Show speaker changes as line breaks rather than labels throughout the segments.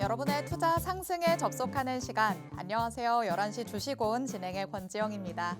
여러분의 투자 상승에 접속하는 시간. 안녕하세요. 11시 주식온 진행의 권지영입니다.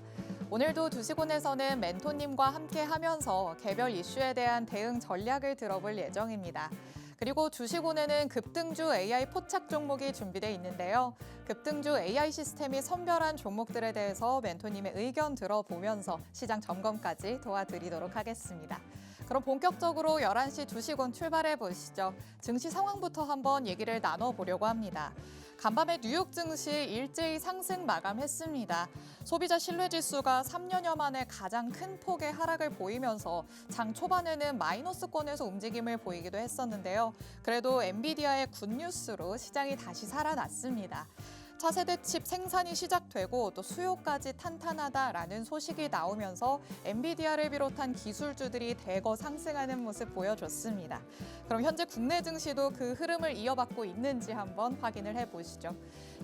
오늘도 주식온에서는 멘토님과 함께 하면서 개별 이슈에 대한 대응 전략을 들어볼 예정입니다. 그리고 주식온에는 급등주 AI 포착 종목이 준비되어 있는데요. 급등주 AI 시스템이 선별한 종목들에 대해서 멘토님의 의견 들어보면서 시장 점검까지 도와드리도록 하겠습니다. 그럼 본격적으로 11시 주식온 출발해 보시죠. 증시 상황부터 한번 얘기를 나눠보려고 합니다. 간밤에 뉴욕 증시 일제히 상승 마감했습니다. 소비자 신뢰지수가 3년여 만에 가장 큰 폭의 하락을 보이면서 장 초반에는 마이너스권에서 움직임을 보이기도 했었는데요. 그래도 엔비디아의 굿뉴스로 시장이 다시 살아났습니다. 차세대 칩 생산이 시작되고 또 수요까지 탄탄하다라는 소식이 나오면서 엔비디아를 비롯한 기술주들이 대거 상승하는 모습 보여줬습니다. 그럼 현재 국내 증시도 그 흐름을 이어받고 있는지 한번 확인을 해보시죠.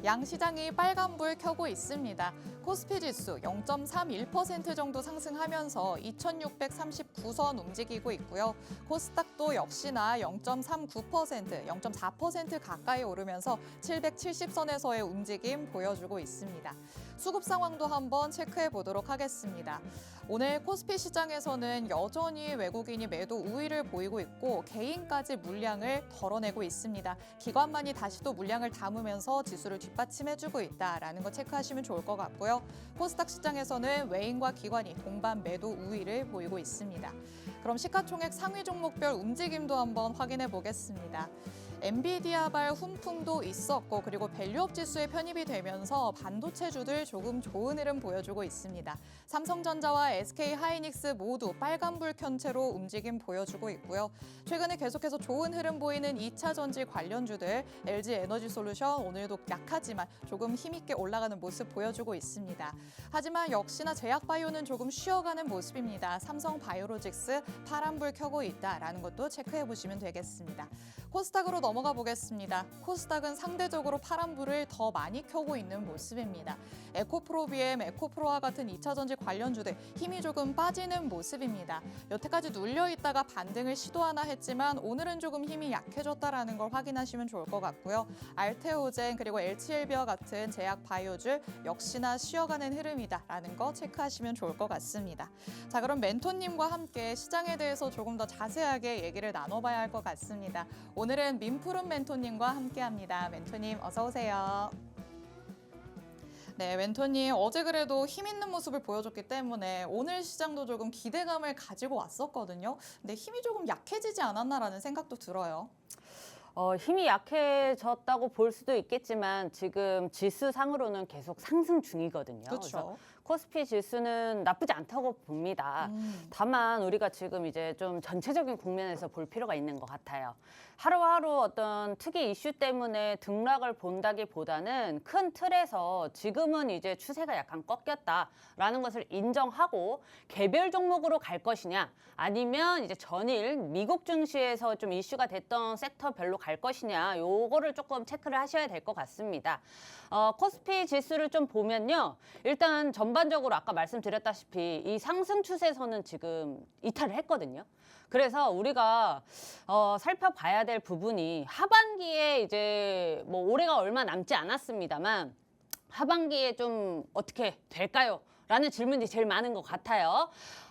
양 시장이 빨간불 켜고 있습니다. 코스피 지수 0.31% 정도 상승하면서 2,639선 움직이고 있고요. 코스닥도 역시나 0.39%, 0.4% 가까이 오르면서 770선에서의 움직임 보여주고 있습니다. 수급 상황도 한번 체크해 보도록 하겠습니다. 오늘 코스피 시장에서는 여전히 외국인이 매도 우위를 보이고 있고 개인까지 물량을 덜어내고 있습니다. 기관만이 다시 또 물량을 담으면서 지수를 뒷받침해주고 있다라는 거 체크하시면 좋을 것 같고요. 코스닥 시장에서는 외인과 기관이 동반 매도 우위를 보이고 있습니다. 그럼 시가총액 상위 종목별 움직임도 한번 확인해 보겠습니다. 엔비디아발 훈풍도 있었고 그리고 밸류업 지수에 편입이 되면서 반도체주들 조금 좋은 흐름 보여주고 있습니다. 삼성전자와 SK하이닉스 모두 빨간불 켠 채로 움직임 보여주고 있고요. 최근에 계속해서 좋은 흐름 보이는 2차 전지 관련주들 LG에너지솔루션 오늘도 약하지만 조금 힘있게 올라가는 모습 보여주고 있습니다. 하지만 역시나 제약바이오는 조금 쉬어가는 모습입니다. 삼성바이오로직스 파란불 켜고 있다라는 것도 체크해 보시면 되겠습니다. 코스닥으로 넘어가 보겠습니다. 코스닥은 상대적으로 파란불을 더 많이 켜고 있는 모습입니다. 에코프로비엠, 에코프로와 같은 2차 전지 관련주들 힘이 조금 빠지는 모습입니다. 여태까지 눌려있다가 반등을 시도하나 했지만 오늘은 조금 힘이 약해졌다는 걸 확인하시면 좋을 것 같고요. 알테오젠 그리고 LCLB와 같은 제약 바이오줄 역시나 쉬어가는 흐름이다라는 거 체크하시면 좋을 것 같습니다. 자, 그럼 멘토님과 함께 시장에 대해서 조금 더 자세하게 얘기를 나눠봐야 할 것 같습니다. 오늘은 민푸른 멘토님과 함께합니다. 멘토님 어서 오세요. 네, 멘토님 어제 그래도 힘 있는 모습을 보여줬기 때문에 오늘 시장도 조금 기대감을 가지고 왔었거든요. 근데 힘이 조금 약해지지 않았나라는 생각도 들어요.
힘이 약해졌다고 볼 수도 있겠지만 지금 지수상으로는 계속 상승 중이거든요.
그렇죠.
코스피 지수는 나쁘지 않다고 봅니다. 다만 우리가 지금 이제 좀 전체적인 국면에서 볼 필요가 있는 것 같아요. 하루하루 어떤 특이 이슈 때문에 등락을 본다기보다는 큰 틀에서 지금은 이제 추세가 약간 꺾였다라는 것을 인정하고 개별 종목으로 갈 것이냐 아니면 이제 전일 미국 증시에서 좀 이슈가 됐던 섹터별로 갈 것이냐 요거를 조금 체크를 하셔야 될 것 같습니다. 코스피 지수를 좀 보면요. 일단 전반적으로 아까 말씀드렸다시피 이 상승 추세선은 지금 이탈을 했거든요. 그래서 우리가 살펴봐야 될 부분이 하반기에 이제 뭐 올해가 얼마 남지 않았습니다만 하반기에 좀 어떻게 될까요? 라는 질문이 제일 많은 것 같아요.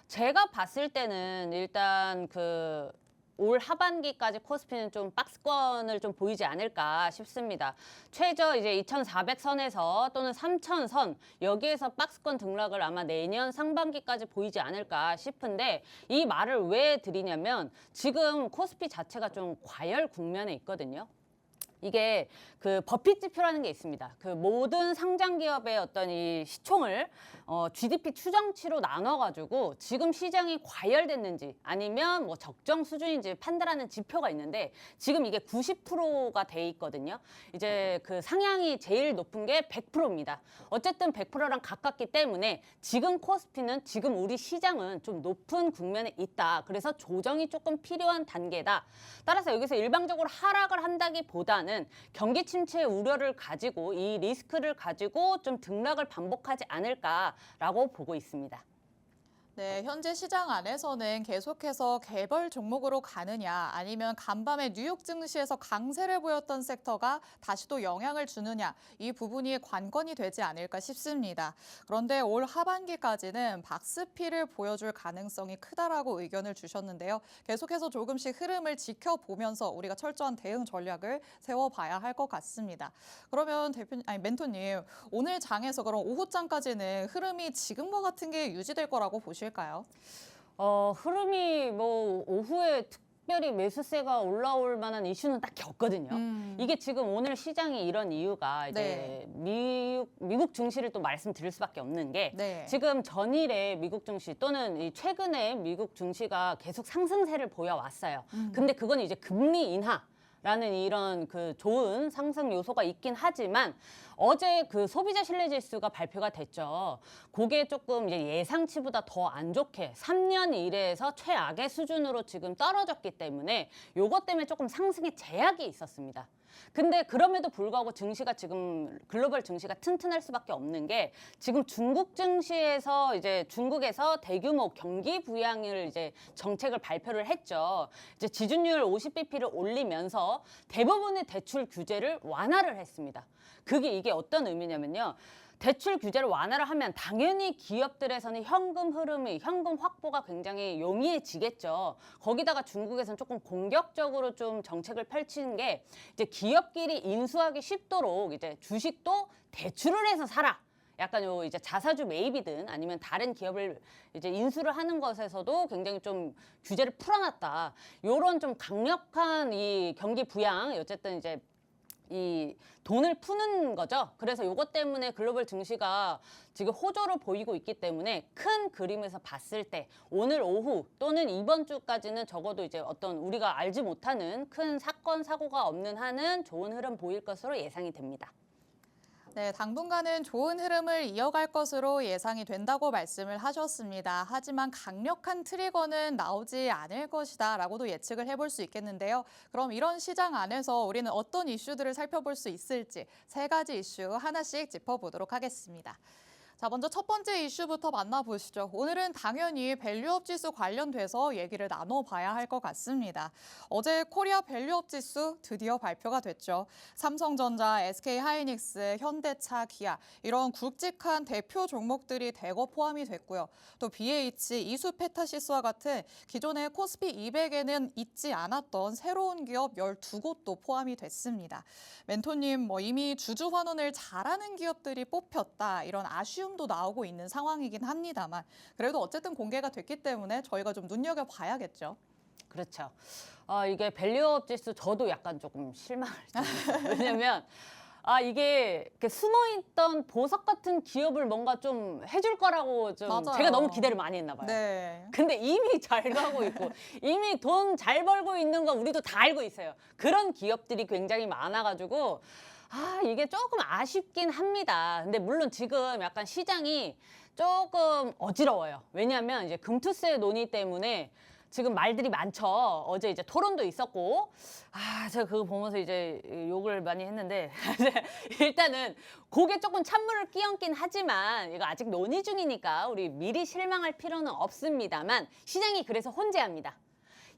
제가 봤을 때는 일단 올 하반기까지 코스피는 좀 박스권을 좀 보이지 않을까 싶습니다. 최저 이제 2,400선에서 또는 3,000선 여기에서 박스권 등락을 아마 내년 상반기까지 보이지 않을까 싶은데 이 말을 왜 드리냐면 지금 코스피 자체가 좀 과열 국면에 있거든요. 이게 버핏 지표라는 게 있습니다. 모든 상장 기업의 어떤 이 시총을 GDP 추정치로 나눠가지고 지금 시장이 과열됐는지 아니면 뭐 적정 수준인지 판단하는 지표가 있는데 지금 이게 90%가 돼 있거든요. 이제 상향이 제일 높은 게 100%입니다. 어쨌든 100%랑 가깝기 때문에 지금 코스피는 지금 우리 시장은 좀 높은 국면에 있다. 그래서 조정이 조금 필요한 단계다. 따라서 여기서 일방적으로 하락을 한다기보다는 경기 침체의 우려를 가지고 이 리스크를 가지고 좀 등락을 반복하지 않을까라고 보고 있습니다.
네, 현재 시장 안에서는 계속해서 개별 종목으로 가느냐 아니면 간밤에 뉴욕 증시에서 강세를 보였던 섹터가 다시 또 영향을 주느냐 이 부분이 관건이 되지 않을까 싶습니다. 그런데 올 하반기까지는 박스피를 보여줄 가능성이 크다라고 의견을 주셨는데요. 계속해서 조금씩 흐름을 지켜보면서 우리가 철저한 대응 전략을 세워봐야 할 것 같습니다. 그러면 멘토님, 오늘 장에서 그럼 오후장까지는 흐름이 지금과 같은 게 유지될 거라고 보실까요?
흐름이 뭐 오후에 특별히 매수세가 올라올 만한 이슈는 딱히 없거든요. 이게 지금 오늘 시장이 이런 이유가 이제 미국 증시를 또 말씀드릴 수밖에 없는 게
네.
지금 전일에 미국 증시 또는 이 최근에 미국 증시가 계속 상승세를 보여왔어요. 근데 그건 이제 금리 인하라는 이런 그 좋은 상승 요소가 있긴 하지만 어제 그 소비자 신뢰 지수가 발표가 됐죠. 그게 조금 이제 예상치보다 더 안 좋게 3년 이래에서 최악의 수준으로 지금 떨어졌기 때문에 요것 때문에 조금 상승에 제약이 있었습니다. 근데 그럼에도 불구하고 증시가 지금 글로벌 증시가 튼튼할 수밖에 없는 게 지금 중국 증시에서 이제 중국에서 대규모 경기 부양을 이제 정책을 발표를 했죠. 이제 지준율 50bp를 올리면서 대부분의 대출 규제를 완화를 했습니다. 이게 어떤 의미냐면요. 대출 규제를 완화를 하면 당연히 기업들에서는 현금 확보가 굉장히 용이해지겠죠. 거기다가 중국에서는 조금 공격적으로 좀 정책을 펼치는 게 이제 기업끼리 인수하기 쉽도록 이제 주식도 대출을 해서 사라. 약간 요 이제 자사주 매입이든 아니면 다른 기업을 이제 인수를 하는 것에서도 굉장히 좀 규제를 풀어놨다. 요런 좀 강력한 이 경기 부양, 어쨌든 이제 이 돈을 푸는 거죠. 그래서 요것 때문에 글로벌 증시가 지금 호조를 보이고 있기 때문에 큰 그림에서 봤을 때 오늘 오후 또는 이번 주까지는 적어도 이제 어떤 우리가 알지 못하는 큰 사건 사고가 없는 한은 좋은 흐름 보일 것으로 예상이 됩니다.
네, 당분간은 좋은 흐름을 이어갈 것으로 예상이 된다고 말씀을 하셨습니다. 하지만 강력한 트리거는 나오지 않을 것이다라고도 예측을 해볼 수 있겠는데요. 그럼 이런 시장 안에서 우리는 어떤 이슈들을 살펴볼 수 있을지 3가지 이슈 하나씩 짚어보도록 하겠습니다. 자, 먼저 첫 번째 이슈부터 만나보시죠. 오늘은 당연히 밸류업 지수 관련돼서 얘기를 나눠봐야 할 것 같습니다. 어제 코리아 밸류업 지수 드디어 발표가 됐죠. 삼성전자, SK하이닉스, 현대차, 기아 이런 굵직한 대표 종목들이 대거 포함이 됐고요. 또 BH, 이수페타시스와 같은 기존의 코스피 200에는 있지 않았던 새로운 기업 12곳도 포함이 됐습니다. 멘토님, 이미 주주 환원을 잘하는 기업들이 뽑혔다 이런 아쉬움도 나오고 있는 상황이긴 합니다만 그래도 어쨌든 공개가 됐기 때문에 저희가 좀 눈여겨봐야겠죠.
그렇죠. 이게 밸류업 지수 저도 약간 조금 실망을 했어요. 왜냐면 이게 이렇게 숨어있던 보석 같은 기업을 뭔가 좀 해줄 거라고 좀
맞아요.
제가 너무 기대를 많이 했나 봐요.
네.
근데 이미 잘 가고 있고 이미 돈 잘 벌고 있는 거 우리도 다 알고 있어요. 그런 기업들이 굉장히 많아가지고 이게 조금 아쉽긴 합니다. 근데 물론 지금 약간 시장이 조금 어지러워요. 왜냐하면 이제 금투세 논의 때문에 지금 말들이 많죠. 어제 이제 토론도 있었고, 제가 그거 보면서 이제 욕을 많이 했는데, 일단은 그게 조금 찬물을 끼얹긴 하지만, 이거 아직 논의 중이니까 우리 미리 실망할 필요는 없습니다만, 시장이 그래서 혼재합니다.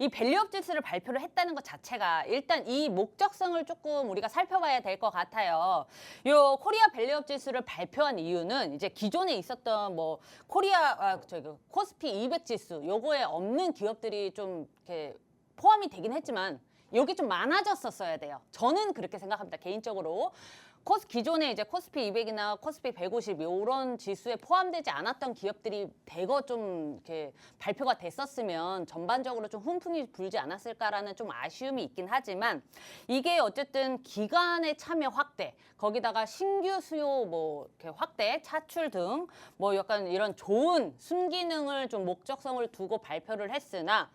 이 밸류업 지수를 발표를 했다는 것 자체가 일단 이 목적성을 조금 우리가 살펴봐야 될 것 같아요. 요 코리아 밸류업 지수를 발표한 이유는 이제 기존에 있었던 코스피 200 지수 요거에 없는 기업들이 좀 이렇게 포함이 되긴 했지만 여기 좀 많아졌었어야 돼요. 저는 그렇게 생각합니다. 개인적으로. 기존에 이제 코스피 200이나 코스피 150 이런 지수에 포함되지 않았던 기업들이 대거 좀 이렇게 발표가 됐었으면 전반적으로 좀 훈풍이 불지 않았을까라는 좀 아쉬움이 있긴 하지만 이게 어쨌든 기관의 참여 확대, 거기다가 신규 수요 이렇게 확대, 차출 등 약간 이런 좋은 순기능을 좀 목적성을 두고 발표를 했으나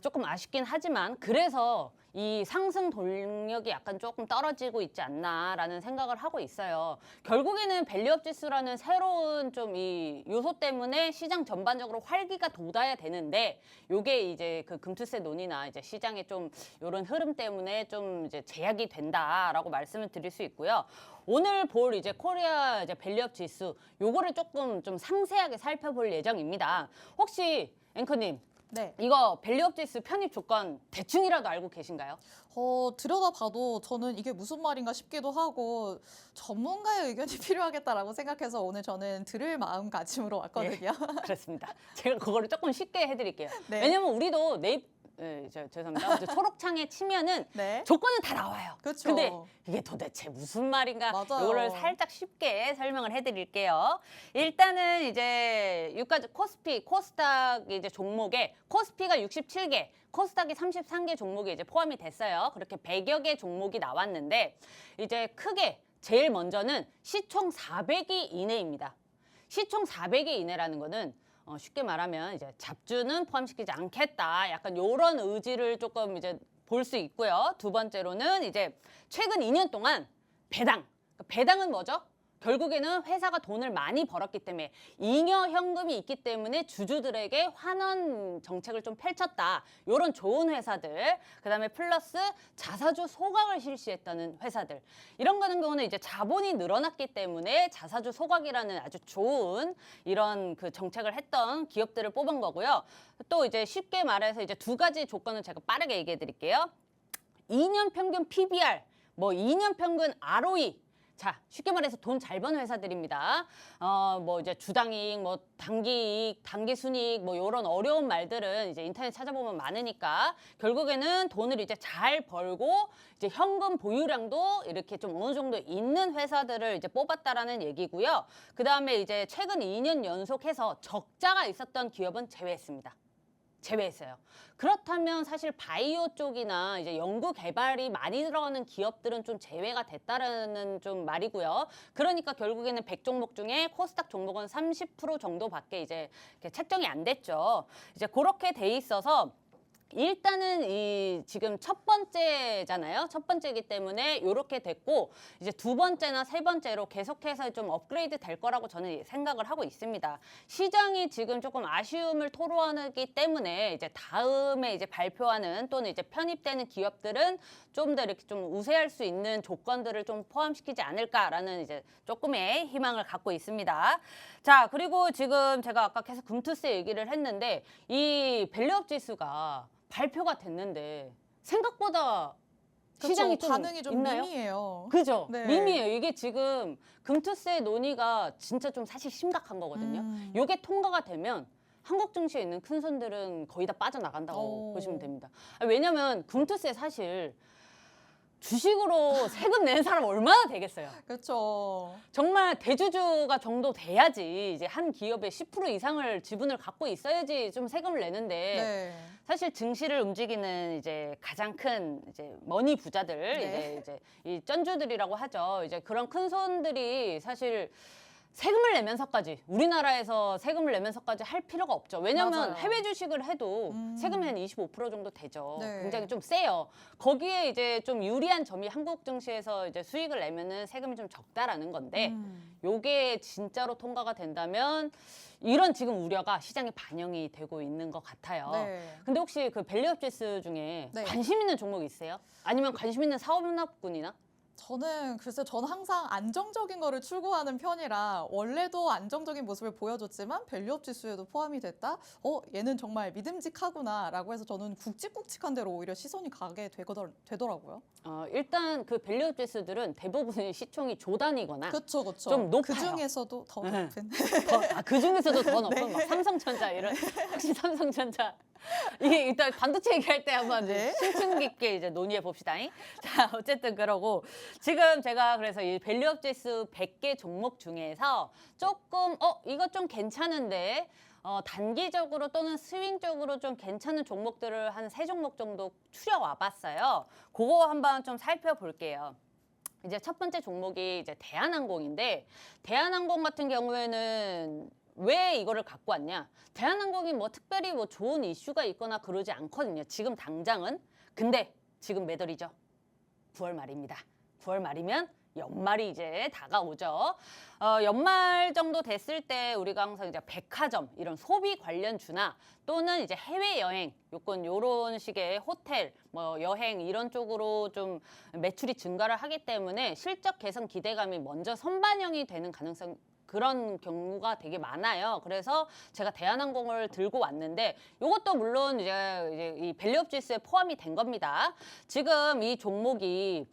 조금 아쉽긴 하지만 그래서 이 상승 동력이 약간 조금 떨어지고 있지 않나라는 생각을 하고 있어요. 결국에는 밸류업 지수라는 새로운 좀 이 요소 때문에 시장 전반적으로 활기가 돋아야 되는데 요게 이제 그 금투세 논의나 이제 시장의 좀 요런 흐름 때문에 좀 이제 제약이 된다라고 말씀을 드릴 수 있고요. 오늘 볼 이제 코리아 이제 밸류업 지수 요거를 조금 좀 상세하게 살펴볼 예정입니다. 혹시 앵커님
네.
이거 밸류업 지수 편입 조건 대충이라도 알고 계신가요?
들여다봐도 저는 이게 무슨 말인가 싶기도 하고 전문가의 의견이 필요하겠다라고 생각해서 오늘 저는 들을 마음가짐으로 왔거든요.
그렇습니다. 제가 그거를 조금 쉽게 해드릴게요.
네.
왜냐면 우리도 죄송합니다. 이제 초록창에 치면은
네.
조건은 다 나와요.
그렇죠.
근데 이게 도대체 무슨 말인가?
맞아요.
이거를 살짝 쉽게 설명을 해드릴게요. 일단은 이제 유가지 코스피, 코스닥 이제 종목에 코스피가 67개, 코스닥이 33개 종목이 이제 포함이 됐어요. 그렇게 100여 개 종목이 나왔는데 이제 크게 제일 먼저는 시총 400위 이내입니다. 시총 400위 이내라는 거는 쉽게 말하면 이제 잡주는 포함시키지 않겠다. 약간 요런 의지를 조금 이제 볼 수 있고요. 두 번째로는 이제 최근 2년 동안 배당. 배당은 뭐죠? 결국에는 회사가 돈을 많이 벌었기 때문에 잉여 현금이 있기 때문에 주주들에게 환원 정책을 좀 펼쳤다. 이런 좋은 회사들. 그다음에 플러스 자사주 소각을 실시했다는 회사들. 이런 같은 경우는 이제 자본이 늘어났기 때문에 자사주 소각이라는 아주 좋은 이런 그 정책을 했던 기업들을 뽑은 거고요. 또 이제 쉽게 말해서 이제 두 가지 조건을 제가 빠르게 얘기해 드릴게요. 2년 평균 PBR, 뭐 2년 평균 ROE. 자, 쉽게 말해서 돈 잘 버는 회사들입니다. 뭐 이제 주당이익, 뭐 단기이익, 단기순이익, 뭐 이런 어려운 말들은 이제 인터넷 찾아보면 많으니까 결국에는 돈을 이제 잘 벌고 이제 현금 보유량도 이렇게 좀 어느 정도 있는 회사들을 이제 뽑았다라는 얘기고요. 그 다음에 이제 최근 2년 연속해서 적자가 있었던 기업은 제외했습니다. 제외했어요. 그렇다면 사실 바이오 쪽이나 이제 연구 개발이 많이 들어가는 기업들은 좀 제외가 됐다라는 좀 말이고요. 그러니까 결국에는 100종목 중에 코스닥 종목은 30% 정도밖에 이제 책정이 안 됐죠. 이제 그렇게 돼 있어서 일단은 이 지금 첫 번째잖아요. 첫 번째이기 때문에 이렇게 됐고 이제 두 번째나 세 번째로 계속해서 좀 업그레이드 될 거라고 저는 생각을 하고 있습니다. 시장이 지금 조금 아쉬움을 토로하기 때문에 이제 다음에 이제 발표하는 또는 이제 편입되는 기업들은 좀 더 이렇게 좀 우세할 수 있는 조건들을 좀 포함시키지 않을까라는 이제 조금의 희망을 갖고 있습니다. 자, 그리고 지금 제가 아까 계속 금투세 얘기를 했는데 이 밸류업 지수가 발표가 됐는데 생각보다 시장이 좀
반응이 좀
있나요?
미미해요.
그죠?
네.
미미해요. 이게 지금 금투세 논의가 진짜 좀 사실 심각한 거거든요. 이게 통과가 되면 한국 증시에 있는 큰 손들은 거의 다 빠져나간다고 보시면 됩니다. 왜냐면 금투세 사실 주식으로 세금 내는 사람 얼마나 되겠어요?
그렇죠.
정말 대주주가 정도 돼야지 이제 한 기업의 10% 이상을 지분을 갖고 있어야지 좀 세금을 내는데
네.
사실 증시를 움직이는 이제 가장 큰 이제 머니 부자들
네.
이제 이 쩐주들이라고 하죠. 이제 그런 큰 손들이 사실 세금을 내면서까지 우리나라에서 세금을 내면서까지 할 필요가 없죠. 왜냐하면
맞아요.
해외 주식을 해도 세금이 한 25% 정도 되죠.
네.
굉장히 좀 세요. 거기에 이제 좀 유리한 점이 한국 증시에서 이제 수익을 내면은 세금이 좀 적다라는 건데 요게 진짜로 통과가 된다면 이런 지금 우려가 시장에 반영이 되고 있는 것 같아요.
네.
근데 혹시 그 밸류업 지수 중에
네.
관심 있는 종목 있으세요? 아니면 관심 있는 사업연합군이나?
저는 항상 안정적인 거를 추구하는 편이라 원래도 안정적인 모습을 보여줬지만 밸류업 지수에도 포함이 됐다? 얘는 정말 믿음직하구나라고 해서 저는 굵직굵직한 대로 오히려 시선이 가게 되더라고요.
일단 그 밸류업 지수들은 대부분의 시총이 조단위거나
그렇죠.
좀 높아요.
그 중에서도 더
네.
높은.
그 중에서도 더 높은 막 삼성전자 이런 혹시 삼성전자 이게 일단 반도체 얘기할 때 한번
네.
심층 깊게 이제 논의해 봅시다. 자, 어쨌든 그러고 지금 제가 그래서 이 밸류업 지수 100개 종목 중에서 조금 이거 좀 괜찮은데 단기적으로 또는 스윙적으로 좀 괜찮은 종목들을 한 3종목 정도 추려와 봤어요. 그거 한번 좀 살펴볼게요. 이제 첫 번째 종목이 이제 대한항공인데 대한항공 같은 경우에는 왜 이거를 갖고 왔냐? 대한항공이 뭐 특별히 뭐 좋은 이슈가 있거나 그러지 않거든요. 지금 당장은. 근데 지금 몇 월이죠? 9월 말입니다. 9월 말이면 연말이 이제 다가오죠. 연말 정도 됐을 때 우리가 항상 이제 백화점 이런 소비 관련주나 또는 이제 해외 여행 요런 식의 호텔 뭐 여행 이런 쪽으로 좀 매출이 증가를 하기 때문에 실적 개선 기대감이 먼저 선반영이 되는 가능성 그런 경우가 되게 많아요. 그래서 제가 대한항공을 들고 왔는데 이것도 물론 이제 이 밸류업 지수에 포함이 된 겁니다. 지금 이 종목이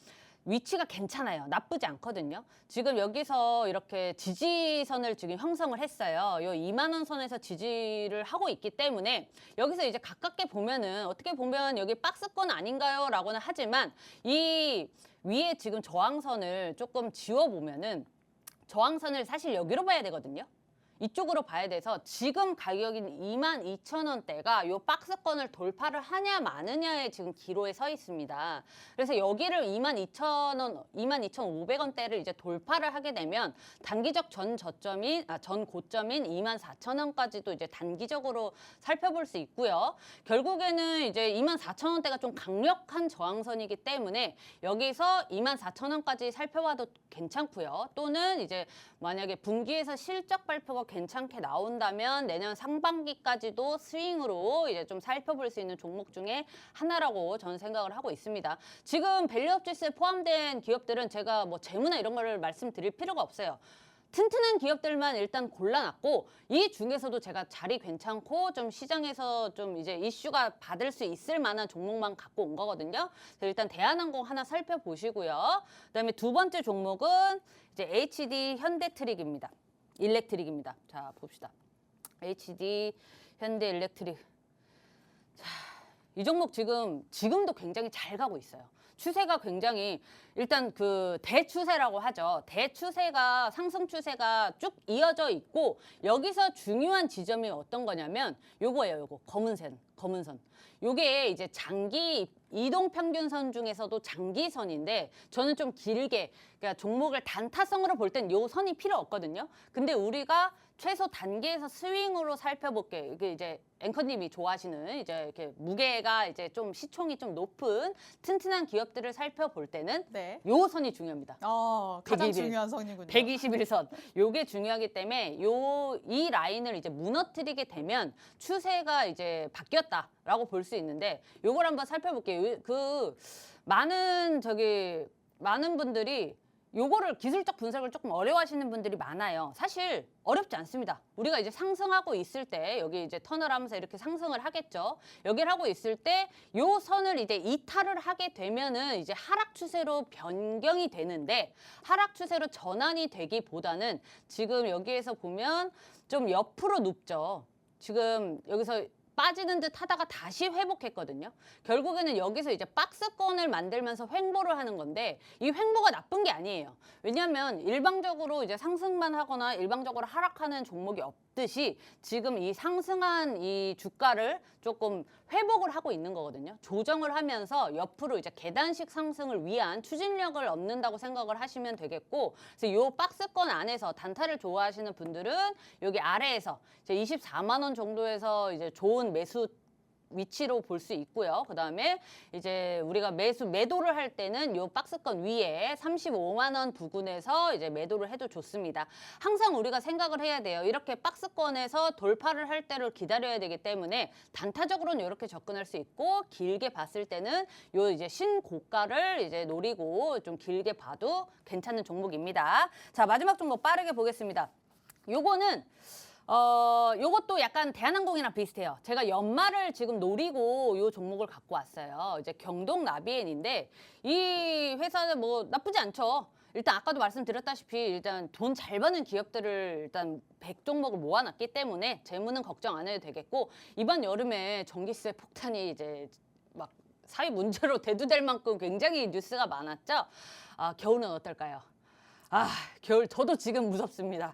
위치가 괜찮아요. 나쁘지 않거든요. 지금 여기서 이렇게 지지선을 지금 형성을 했어요. 요 2만 원 선에서 지지를 하고 있기 때문에 여기서 이제 가깝게 보면은 어떻게 보면 여기 박스권 아닌가요? 라고는 하지만 이 위에 지금 저항선을 조금 지워보면은 저항선을 사실 여기로 봐야 되거든요. 이쪽으로 봐야 돼서 지금 가격인 22,000원대가 요 박스권을 돌파를 하냐 마느냐에 지금 기로에 서 있습니다. 그래서 여기를 22,000원, 22,500원대를 이제 돌파를 하게 되면 단기적 전 고점인 24,000원까지도 이제 단기적으로 살펴볼 수 있고요. 결국에는 이제 24,000원대가 좀 강력한 저항선이기 때문에 여기서 24,000원까지 살펴봐도 괜찮고요. 또는 이제 만약에 분기에서 실적 발표가 괜찮게 나온다면 내년 상반기까지도 스윙으로 이제 좀 살펴볼 수 있는 종목 중에 하나라고 저는 생각을 하고 있습니다. 지금 밸류업 지수에 포함된 기업들은 제가 뭐 재무나 이런 거를 말씀드릴 필요가 없어요. 튼튼한 기업들만 일단 골라놨고 이 중에서도 제가 자리 괜찮고 좀 시장에서 좀 이제 이슈가 받을 수 있을 만한 종목만 갖고 온 거거든요. 그래서 일단 대한항공 하나 살펴보시고요. 그다음에 두 번째 종목은 이제 HD 현대트릭입니다. 일렉트릭입니다. 자, 봅시다. HD 현대일렉트릭. 자, 이 종목 지금도 굉장히 잘 가고 있어요. 추세가 굉장히 일단 그 대추세라고 하죠. 대추세가 상승 추세가 쭉 이어져 있고 여기서 중요한 지점이 어떤 거냐면 요거예요. 요거 검은 선. 요게 이제 장기 이동 평균선 중에서도 장기선인데 저는 좀 길게 그러니까 종목을 단타성으로 볼 땐 요 선이 필요 없거든요. 근데 우리가 최소 단기에서 스윙으로 살펴볼게. 이게 이제 앵커님이 좋아하시는 이제 이렇게 무게가 이제 좀 시총이 좀 높은 튼튼한 기업들을 살펴볼 때는
네.
요 선이 중요합니다.
가장
121.
중요한 선이군요.
121선. 요게 중요하기 때문에 이 라인을 이제 무너뜨리게 되면 추세가 이제 바뀌었다라고 볼 수 있는데 요걸 한번 살펴볼게요. 많은 분들이 요거를 기술적 분석을 조금 어려워하시는 분들이 많아요. 사실 어렵지 않습니다. 우리가 이제 상승하고 있을 때 여기 이제 턴을 하면서 이렇게 상승을 하겠죠. 여기를 하고 있을 때 요 선을 이제 이탈을 하게 되면은 이제 하락 추세로 변경이 되는데 하락 추세로 전환이 되기보다는 지금 여기에서 보면 좀 옆으로 눕죠. 지금 여기서 빠지는 듯 하다가 다시 회복했거든요. 결국에는 여기서 이제 박스권을 만들면서 횡보를 하는 건데 이 횡보가 나쁜 게 아니에요. 왜냐하면 일방적으로 이제 상승만 하거나 일방적으로 하락하는 종목이 없듯이 지금 이 상승한 이 주가를 조금 회복을 하고 있는 거거든요. 조정을 하면서 옆으로 이제 계단식 상승을 위한 추진력을 얻는다고 생각을 하시면 되겠고 그래서 요 박스권 안에서 단타를 좋아하시는 분들은 여기 아래에서 이제 24만 원 정도에서 이제 좋은 매수 위치로 볼 수 있고요. 그다음에 이제 우리가 매도를 할 때는 요 박스권 위에 35만 원 부근에서 이제 매도를 해도 좋습니다. 항상 우리가 생각을 해야 돼요. 이렇게 박스권에서 돌파를 할 때를 기다려야 되기 때문에 단타적으로는 이렇게 접근할 수 있고 길게 봤을 때는 요 이제 신고가를 이제 노리고 좀 길게 봐도 괜찮은 종목입니다. 자, 마지막 종목 빠르게 보겠습니다. 요거는 요것도 약간 대한항공이랑 비슷해요. 제가 연말을 지금 노리고 요 종목을 갖고 왔어요. 이제 경동나비엔인데 이 회사는 뭐 나쁘지 않죠. 일단 아까도 말씀드렸다시피 일단 돈 잘 버는 기업들을 일단 100종목을 모아놨기 때문에 재무는 걱정 안 해도 되겠고 이번 여름에 전기세 폭탄이 이제 막 사회 문제로 대두될 만큼 굉장히 뉴스가 많았죠. 겨울은 어떨까요? 겨울 저도 지금 무섭습니다.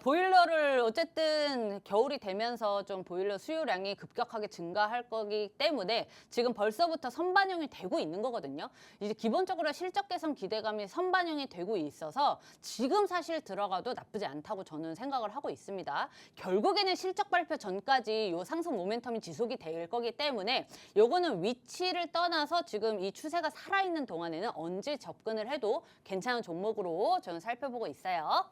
보일러를 어쨌든 겨울이 되면서 좀 보일러 수요량이 급격하게 증가할 거기 때문에 지금 벌써부터 선반영이 되고 있는 거거든요. 이제 기본적으로 실적 개선 기대감이 선반영이 되고 있어서 지금 사실 들어가도 나쁘지 않다고 저는 생각을 하고 있습니다. 결국에는 실적 발표 전까지 요 상승 모멘텀이 지속이 될 거기 때문에 요거는 위치를 떠나서 지금 이 추세가 살아있는 동안에는 언제 접근을 해도 괜찮은 종목으로 저는 살펴보고 있어요.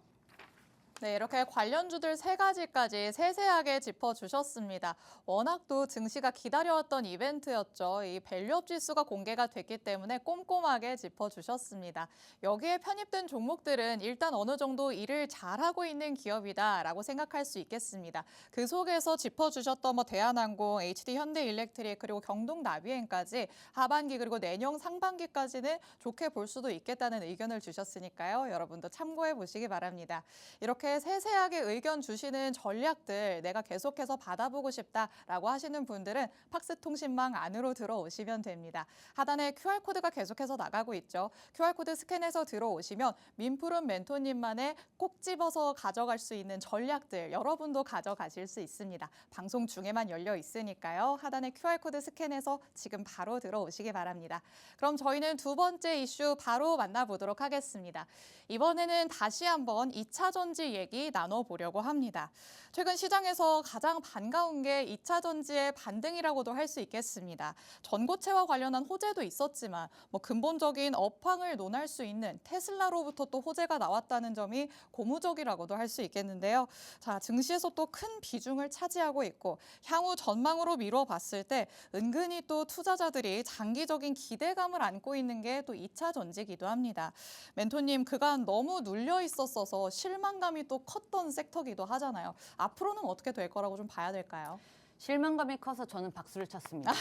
네, 이렇게 관련주들 3가지까지 세세하게 짚어주셨습니다. 워낙 또 증시가 기다려왔던 이벤트였죠. 이 밸류업 지수가 공개가 됐기 때문에 꼼꼼하게 짚어주셨습니다. 여기에 편입된 종목들은 일단 어느 정도 일을 잘하고 있는 기업이다라고 생각할 수 있겠습니다. 그 속에서 짚어주셨던 대한항공, HD현대일렉트릭 그리고 경동나비엔까지 하반기 그리고 내년 상반기까지는 좋게 볼 수도 있겠다는 의견을 주셨으니까요. 여러분도 참고해 보시기 바랍니다. 이렇게 세세하게 의견 주시는 전략들 내가 계속해서 받아보고 싶다라고 하시는 분들은 팍스통신망 안으로 들어오시면 됩니다. 하단에 QR코드가 계속해서 나가고 있죠. QR코드 스캔해서 들어오시면 민푸른 멘토님만의 꼭 집어서 가져갈 수 있는 전략들 여러분도 가져가실 수 있습니다. 방송 중에만 열려 있으니까요. 하단에 QR코드 스캔해서 지금 바로 들어오시기 바랍니다. 그럼 저희는 두 번째 이슈 바로 만나보도록 하겠습니다. 이번에는 다시 한번 2차 전지 얘기 나눠보려고 합니다. 최근 시장에서 가장 반가운 게 2차 전지의 반등이라고도 할 수 있겠습니다. 전고체와 관련한 호재도 있었지만 근본적인 업황을 논할 수 있는 테슬라로부터 또 호재가 나왔다는 점이 고무적이라고도 할 수 있겠는데요. 자, 증시에서 또 큰 비중을 차지하고 있고 향후 전망으로 미뤄봤을 때 은근히 또 투자자들이 장기적인 기대감을 안고 있는 게 또 2차 전지기도 합니다. 멘토님, 그간 너무 눌려 있었어서 실망감이 또 컸던 섹터기도 하잖아요. 앞으로는 어떻게 될 거라고 좀 봐야 될까요?
실망감이 커서 저는 박수를 쳤습니다.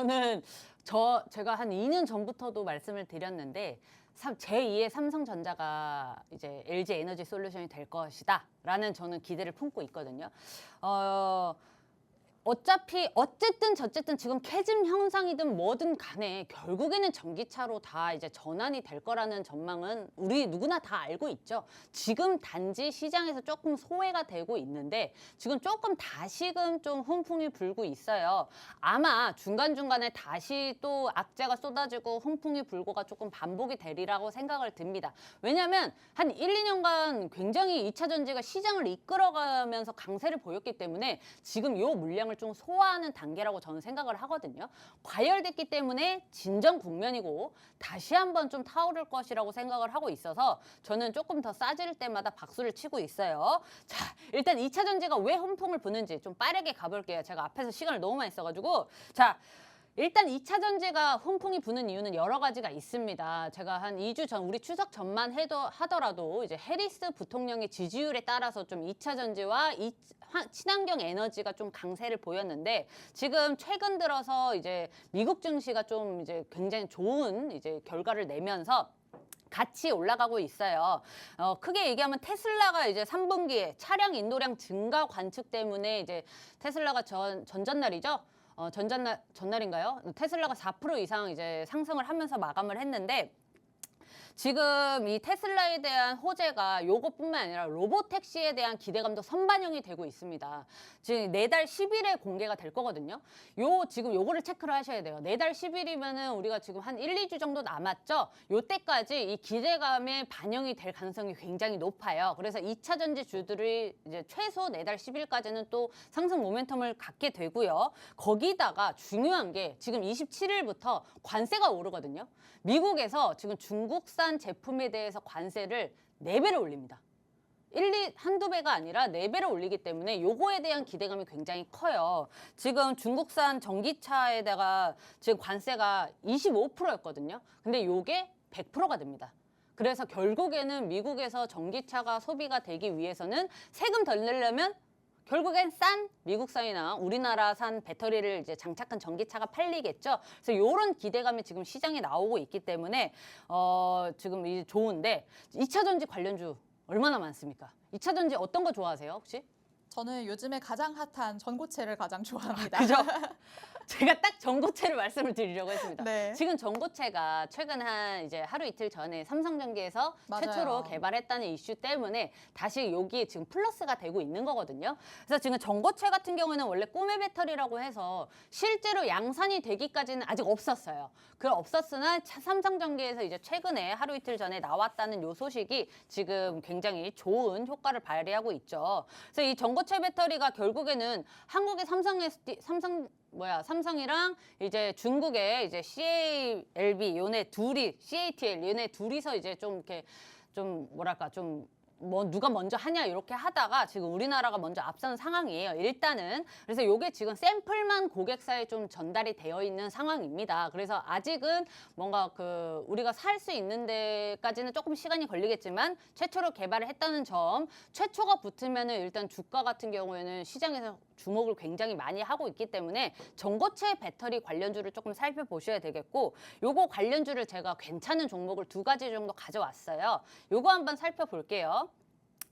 네. 제가 한 2년 전부터도 말씀을 드렸는데 제2의 삼성전자가 이제 LG 에너지 솔루션이 될 것이다라는 저는 기대를 품고 있거든요. 어쨌든 저쨌든 지금 캐즘 현상이든 뭐든 간에 결국에는 전기차로 다 이제 전환이 될 거라는 전망은 우리 누구나 다 알고 있죠. 지금 단지 시장에서 조금 소외가 되고 있는데 지금 조금 다시금 좀 훈풍이 불고 있어요. 아마 중간중간에 다시 또 악재가 쏟아지고 훈풍이 불고가 조금 반복이 되리라고 생각을 듭니다. 왜냐하면 한 1, 2년간 굉장히 2차 전지가 시장을 이끌어가면서 강세를 보였기 때문에 지금 요 물량을 좀 소화하는 단계라고 저는 생각을 하거든요. 과열됐기 때문에 진정 국면이고 다시 한번 좀 타오를 것이라고 생각을 하고 있어서 저는 조금 더 싸질 때마다 박수를 치고 있어요. 자, 일단 2차 전지가 왜 훈풍을 부는지 좀 빠르게 가볼게요. 제가 앞에서 시간을 너무 많이 써가지고. 자, 일단 2차 전지가 훈풍이 부는 이유는 여러 가지가 있습니다. 제가 한 2주 전, 우리 추석 전만 하더라도 이제 해리스 부통령의 지지율에 따라서 좀 2차 전지와 친환경 에너지가 좀 강세를 보였는데 지금 최근 들어서 이제 미국 증시가 좀 이제 굉장히 좋은 이제 결과를 내면서 같이 올라가고 있어요. 크게 얘기하면 테슬라가 이제 3분기에 차량 인도량 증가 관측 때문에 이제 테슬라가 전전날이죠. 전날인가요? 테슬라가 4% 이상 이제 상승을 하면서 마감을 했는데 지금 이 테슬라에 대한 호재가 요것뿐만 아니라 로보택시에 대한 기대감도 선반영이 되고 있습니다. 지금 내달 10일에 공개가 될 거거든요. 지금 요거를 체크를 하셔야 돼요. 내달 10일이면은 우리가 지금 한 1, 2주 정도 남았죠. 요때까지 이 기대감에 반영이 될 가능성이 굉장히 높아요. 그래서 2차 전지 주들이 이제 최소 내달 10일까지는 또 상승 모멘텀을 갖게 되고요. 거기다가 중요한 게 지금 27일부터 관세가 오르거든요. 미국에서 지금 중국산 제품에 대해서 관세를 4배를 올립니다. 한두 배가 아니라 4배를 올리기 때문에 요거에 대한 기대감이 굉장히 커요. 지금 중국산 전기차에다가 지금 관세가 25%였거든요. 근데 요게 100%가 됩니다. 그래서 결국에는 미국에서 전기차가 소비가 되기 위해서는 세금 덜 내려면 결국엔 싼 미국산이나 우리나라산 배터리를 이제 장착한 전기차가 팔리겠죠. 그래서 이런 기대감이 지금 시장에 나오고 있기 때문에 지금 이제 좋은데 2차 전지 관련주 얼마나 많습니까? 2차 전지 어떤 거 좋아하세요, 혹시?
저는 요즘에 가장 핫한 전고체를 가장 좋아합니다.
그죠? 제가 딱 전고체를 말씀을 드리려고 했습니다.
네.
지금 전고체가 최근 한 이제 하루 이틀 전에 삼성전기에서
맞아요.
최초로 개발했다는 이슈 때문에 다시 여기에 지금 플러스가 되고 있는 거거든요. 그래서 지금 전고체 같은 경우에는 원래 꿈의 배터리라고 해서 실제로 양산이 되기까지는 아직 없었어요. 그 없었으나 삼성전기에서 이제 최근에 하루 이틀 전에 나왔다는 요 소식이 지금 굉장히 좋은 효과를 발휘하고 있죠. 그래서 이 전고체 배터리가 결국에는 한국의 삼성이랑 이제 중국의 이제 CALB 요네 둘이 CATL 요네 둘이서 이제 좀 이렇게 좀 뭐랄까 좀 누가 먼저 하냐 이렇게 하다가 지금 우리나라가 먼저 앞선 상황이에요. 일단은 그래서 요게 지금 샘플만 고객사에 좀 전달이 되어 있는 상황입니다. 그래서 아직은 뭔가 그 우리가 살 수 있는 데까지는 조금 시간이 걸리겠지만 최초로 개발을 했다는 점, 최초가 붙으면은 일단 주가 같은 경우에는 시장에서 주목을 굉장히 많이 하고 있기 때문에 전고체 배터리 관련주를 조금 살펴보셔야 되겠고, 요거 관련주를 제가 괜찮은 종목을 2가지 정도 가져왔어요. 요거 한번 살펴볼게요.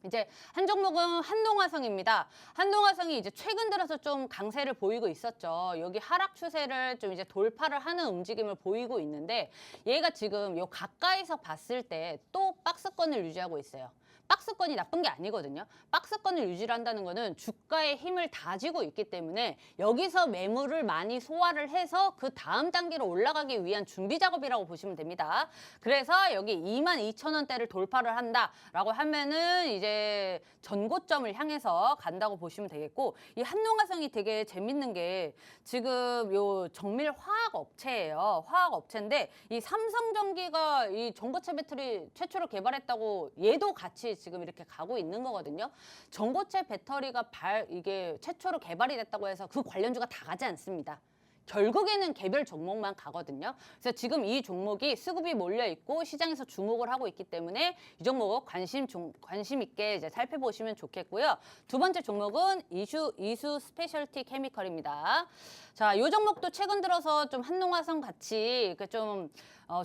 이제 한 종목은 한동화성입니다. 한동화성이 이제 최근 들어서 좀 강세를 보이고 있었죠. 여기 하락 추세를 좀 이제 돌파를 하는 움직임을 보이고 있는데, 얘가 지금 요 가까이서 봤을 때 또 박스권을 유지하고 있어요. 박스권이 나쁜 게 아니거든요. 박스권을 유지를 한다는 거는 주가의 힘을 다지고 있기 때문에 여기서 매물을 많이 소화를 해서 그 다음 단계로 올라가기 위한 준비 작업이라고 보시면 됩니다. 그래서 여기 22,000원대를 돌파를 한다라고 하면은 이제 전고점을 향해서 간다고 보시면 되겠고, 이 한동화성이 되게 재밌는 게 지금 요 정밀 화학 업체예요. 화학 업체인데 이 삼성전기가 이 전고체 배터리 최초로 개발했다고 얘도 같이 지금 이렇게 가고 있는 거거든요. 전고체 배터리가 이게 최초로 개발이 됐다고 해서 그 관련주가 다 가지 않습니다. 결국에는 개별 종목만 가거든요. 그래서 지금 이 종목이 수급이 몰려 있고 시장에서 주목을 하고 있기 때문에 이 종목 관심 있게 이제 살펴보시면 좋겠고요. 2번째 종목은 이수 스페셜티 케미컬입니다. 자, 이 종목도 최근 들어서 좀 한동화성 같이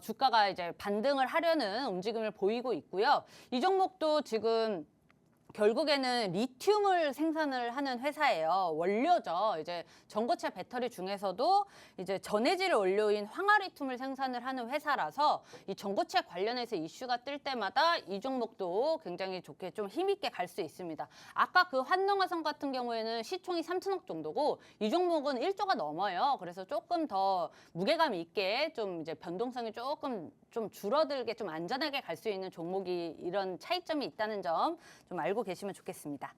주가가 이제 반등을 하려는 움직임을 보이고 있고요. 이 종목도 지금 결국에는 리튬을 생산을 하는 회사예요. 원료죠. 이제 전고체 배터리 중에서도 이제 전해질 원료인 황화리튬을 생산을 하는 회사라서 이 전고체 관련해서 이슈가 뜰 때마다 이 종목도 굉장히 좋게 좀 힘있게 갈 수 있습니다. 아까 그 한동화성 같은 경우에는 시총이 3천억 정도고 이 종목은 1조가 넘어요. 그래서 조금 더 무게감 있게 좀 이제 변동성이 조금 좀 줄어들게 좀 안전하게 갈 수 있는 종목이 이런 차이점이 있다는 점 좀 알고 계시면 좋겠습니다.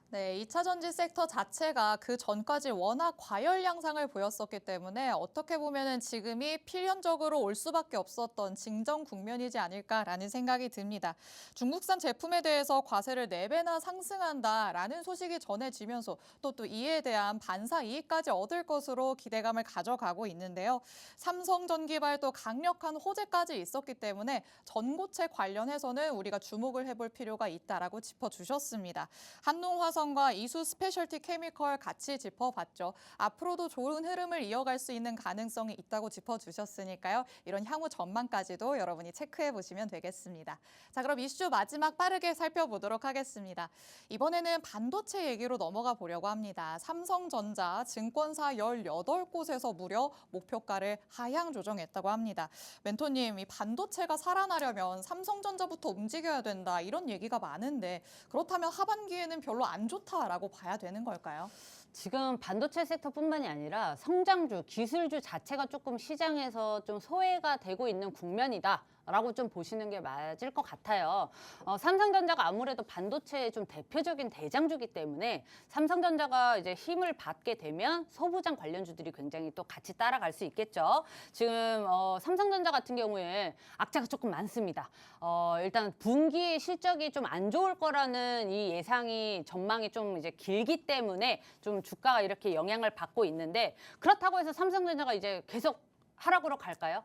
네, 2차 전지 섹터 자체가 그 전까지 워낙 과열 양상을 보였었기 때문에 어떻게 보면은 지금이 필연적으로 올 수밖에 없었던 징정 국면이지 않을까라는 생각이 듭니다. 중국산 제품에 대해서 과세를 4배나 상승한다라는 소식이 전해지면서 또 이에 대한 반사 이익까지 얻을 것으로 기대감을 가져가고 있는데요. 삼성전기발도 강력한 호재까지 있었기 때문에 전고체 관련해서는 우리가 주목을 해볼 필요가 있다라고 짚어주셨습니다. 한동화성 과 이수 스페셜티 케미컬 같이 짚어봤죠. 앞으로도 좋은 흐름을 이어갈 수 있는 가능성이 있다고 짚어주셨으니까요. 이런 향후 전망까지도 여러분이 체크해 보시면 되겠습니다. 자, 그럼 이슈 마지막 빠르게 살펴보도록 하겠습니다. 이번에는 반도체 얘기로 넘어가 보려고 합니다. 삼성전자 증권사 18곳에서 무려 목표가를 하향 조정했다고 합니다. 멘토님, 이 반도체가 살아나려면 삼성전자부터 움직여야 된다 이런 얘기가 많은데 그렇다면 하반기에는 별로 안 좋다라고 봐야 되는 걸까요?
지금 반도체 섹터뿐만이 아니라 성장주, 기술주 자체가 조금 시장에서 좀 소외가 되고 있는 국면이다. 라고 좀 보시는 게 맞을 것 같아요. 삼성전자가 아무래도 반도체의 좀 대표적인 대장주기 때문에 삼성전자가 이제 힘을 받게 되면 소부장 관련주들이 굉장히 또 같이 따라갈 수 있겠죠. 지금 삼성전자 같은 경우에 악재가 조금 많습니다. 일단 분기 실적이 좀 안 좋을 거라는 이 예상이 전망이 좀 이제 길기 때문에 좀 주가가 이렇게 영향을 받고 있는데, 그렇다고 해서 삼성전자가 이제 계속 하락으로 갈까요?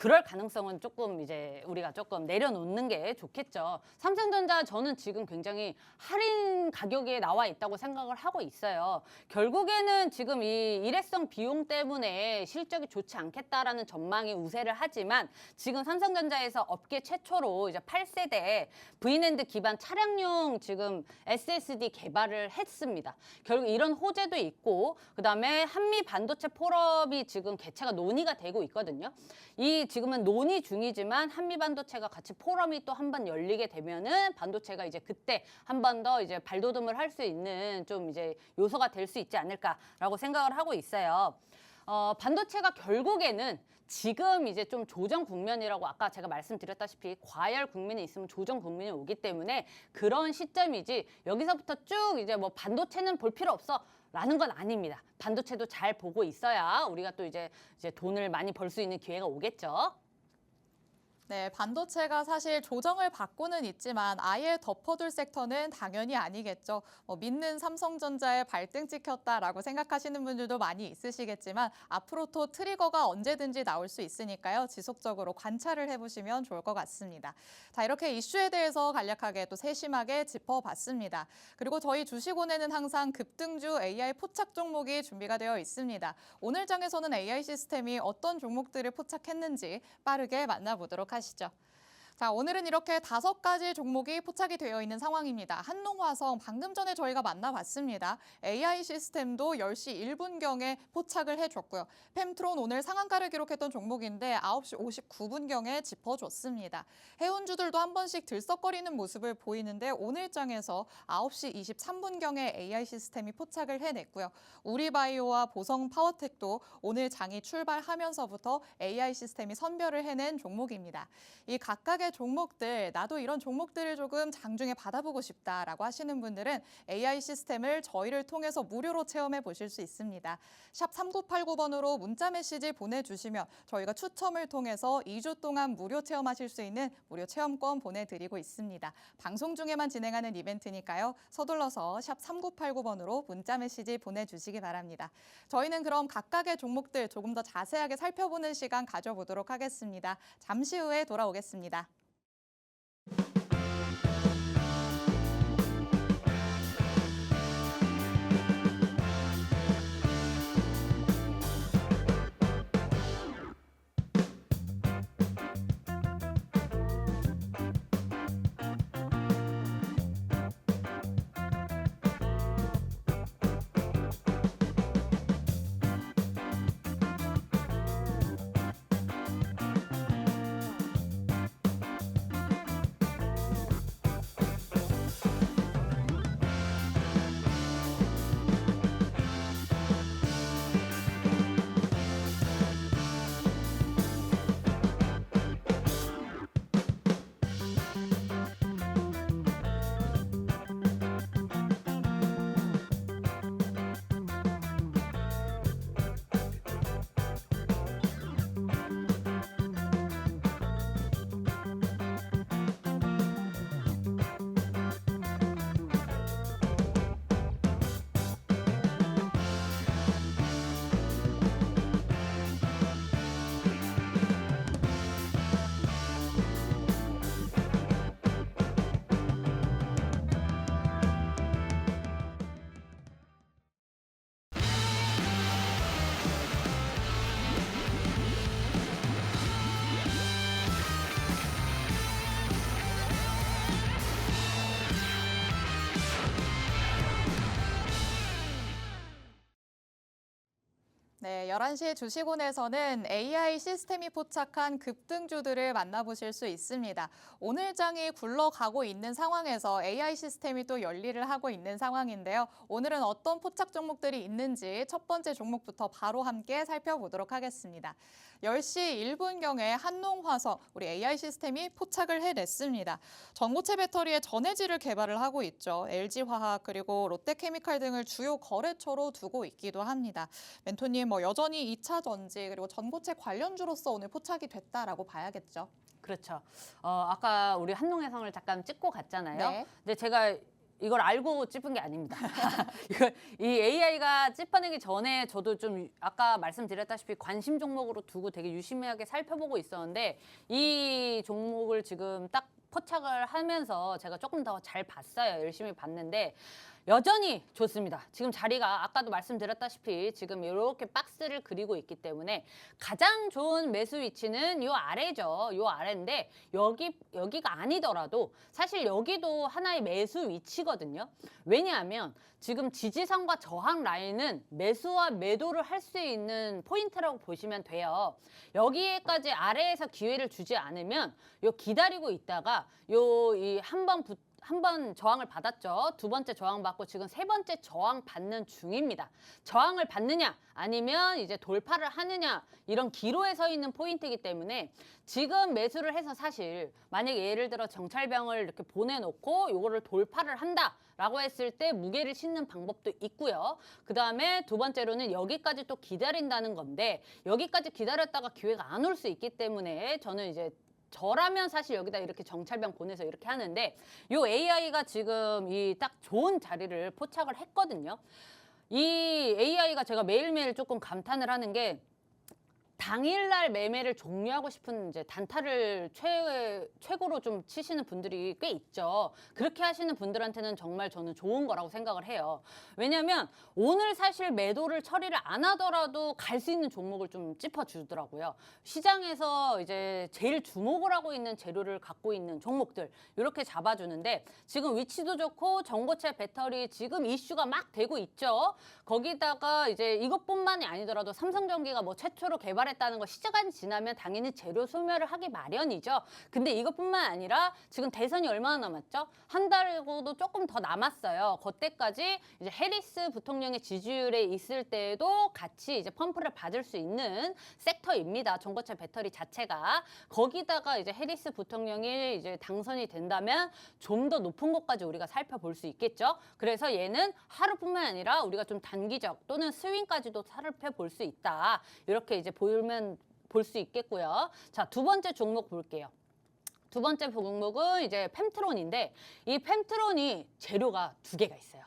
그럴 가능성은 조금 이제 우리가 조금 내려놓는 게 좋겠죠. 삼성전자 저는 지금 굉장히 할인 가격에 나와 있다고 생각을 하고 있어요. 결국에는 지금 이 일회성 비용 때문에 실적이 좋지 않겠다라는 전망이 우세를 하지만 지금 삼성전자에서 업계 최초로 이제 8세대 V낸드 기반 차량용 지금 SSD 개발을 했습니다. 결국 이런 호재도 있고 그다음에 한미 반도체 포럼이 지금 개최가 논의가 되고 있거든요. 이 지금은 논의 중이지만 한미 반도체가 같이 포럼이 또 한 번 열리게 되면은 반도체가 이제 그때 한 번 더 이제 발돋움을 할 수 있는 좀 이제 요소가 될 수 있지 않을까라고 생각을 하고 있어요. 반도체가 결국에는 지금 이제 좀 조정 국면이라고 아까 제가 말씀드렸다시피 과열 국면에 있으면 조정 국면이 오기 때문에 그런 시점이지 여기서부터 쭉 이제 뭐 반도체는 볼 필요 없어. 라는 건 아닙니다. 반도체도 잘 보고 있어야 우리가 또 이제 돈을 많이 벌 수 있는 기회가 오겠죠.
네, 반도체가 사실 조정을 받고는 있지만 아예 덮어둘 섹터는 당연히 아니겠죠. 믿는 삼성전자에 발등 찍혔다라고 생각하시는 분들도 많이 있으시겠지만 앞으로 또 트리거가 언제든지 나올 수 있으니까요. 지속적으로 관찰을 해보시면 좋을 것 같습니다. 자, 이렇게 이슈에 대해서 간략하게 또 세심하게 짚어봤습니다. 그리고 저희 주식원에는 항상 급등주 AI 포착 종목이 준비가 되어 있습니다. 오늘 장에서는 AI 시스템이 어떤 종목들을 포착했는지 빠르게 만나보도록 하시죠. 자, 오늘은 이렇게 5가지 종목이 포착이 되어 있는 상황입니다. 한농화성 방금 전에 저희가 만나봤습니다. AI 시스템도 10시 1분경에 포착을 해줬고요. 펜트론 오늘 상한가를 기록했던 종목인데 9시 59분경에 짚어줬습니다. 해운주들도 한 번씩 들썩거리는 모습을 보이는데 오늘 장에서 9시 23분경에 AI 시스템이 포착을 해냈고요. 우리바이오와 보성파워텍도 오늘 장이 출발하면서부터 AI 시스템이 선별을 해낸 종목입니다. 이 각각의 종목들, 나도 이런 종목들을 조금 장중에 받아보고 싶다라고 하시는 분들은 AI 시스템을 저희를 통해서 무료로 체험해 보실 수 있습니다. 샵 3989번으로 문자 메시지 보내주시면 저희가 추첨을 통해서 2주 동안 무료 체험하실 수 있는 무료 체험권 보내드리고 있습니다. 방송 중에만 진행하는 이벤트니까요. 서둘러서 샵 3989번으로 문자 메시지 보내주시기 바랍니다. 저희는 그럼 각각의 종목들 조금 더 자세하게 살펴보는 시간 가져보도록 하겠습니다. 잠시 후에 돌아오겠습니다. 네, 11시 주식원에서는 AI 시스템이 포착한 급등주들을 만나보실 수 있습니다. 오늘 장이 굴러가고 있는 상황에서 AI 시스템이 또 열일을 하고 있는 상황인데요. 오늘은 어떤 포착 종목들이 있는지 첫 번째 종목부터 바로 함께 살펴보도록 하겠습니다. 10시 1분경에 한농화성, 우리 AI 시스템이 포착을 해냈습니다. 전고체 배터리의 전해질을 개발을 하고 있죠. LG화학 그리고 롯데케미칼 등을 주요 거래처로 두고 있기도 합니다. 멘토님, 여전히 2차 전지 그리고 전고체 관련주로서 오늘 포착이 됐다라고 봐야겠죠.
그렇죠. 아까 우리 한농해성을 잠깐 찍고 갔잖아요.
네.
근데 제가 이걸 알고 짚은 게 아닙니다. 이 AI가 짚어내기 전에 저도 좀 아까 말씀드렸다시피 관심 종목으로 두고 되게 유심하게 살펴보고 있었는데 이 종목을 지금 딱 포착을 하면서 제가 조금 더 잘 봤어요. 열심히 봤는데 여전히 좋습니다. 지금 자리가 아까도 말씀드렸다시피 지금 이렇게 박스를 그리고 있기 때문에 가장 좋은 매수 위치는 요 아래죠. 요 아래인데 여기가 아니더라도 사실 여기도 하나의 매수 위치거든요. 왜냐하면 지금 지지선과 저항 라인은 매수와 매도를 할 수 있는 포인트라고 보시면 돼요. 여기에까지 아래에서 기회를 주지 않으면 요 기다리고 있다가 요 이 한 번 저항을 받았죠. 두 번째 저항 받고 지금 세 번째 저항 받는 중입니다. 저항을 받느냐 아니면 이제 돌파를 하느냐 이런 기로에 서 있는 포인트이기 때문에 지금 매수를 해서 사실 만약에 예를 들어 정찰병을 이렇게 보내놓고 요거를 돌파를 한다라고 했을 때 무게를 싣는 방법도 있고요. 그다음에 두 번째로는 여기까지 또 기다린다는 건데 여기까지 기다렸다가 기회가 안 올 수 있기 때문에 저는 이제 저라면 사실 여기다 이렇게 정찰병 보내서 이렇게 하는데 요 AI가 지금 이 딱 좋은 자리를 포착을 했거든요. 이 AI가 제가 매일매일 조금 감탄을 하는 게 당일날 매매를 종료하고 싶은 이제 단타를 최고로 좀 치시는 분들이 꽤 있죠. 그렇게 하시는 분들한테는 정말 저는 좋은 거라고 생각을 해요. 왜냐하면 오늘 사실 매도를 처리를 안 하더라도 갈 수 있는 종목을 좀 짚어주더라고요. 시장에서 이제 제일 주목을 하고 있는 재료를 갖고 있는 종목들 이렇게 잡아주는데 지금 위치도 좋고 전고체 배터리 지금 이슈가 막 되고 있죠. 거기다가 이제 이것뿐만이 아니더라도 삼성전기가 뭐 최초로 개발했다는 거 시간이 지나면 당연히 재료 소멸을 하기 마련이죠. 근데 이것뿐만 아니라 지금 대선이 얼마나 남았죠? 한 달하고도 조금 더 남았어요. 그때까지 이제 해리스 부통령의 지지율에 있을 때에도 같이 이제 펌프를 받을 수 있는 섹터입니다. 전고체 배터리 자체가. 거기다가 이제 해리스 부통령이 이제 당선이 된다면 좀 더 높은 것까지 우리가 살펴볼 수 있겠죠. 그래서 얘는 하루뿐만 아니라 우리가 좀 단기적 또는 스윙까지도 살펴볼 수 있다. 이렇게 이제 보면 볼 수 있겠고요. 자, 두 번째 종목 볼게요. 두 번째 종목은 이제 펜트론인데 이 펜트론이 재료가 두 개가 있어요.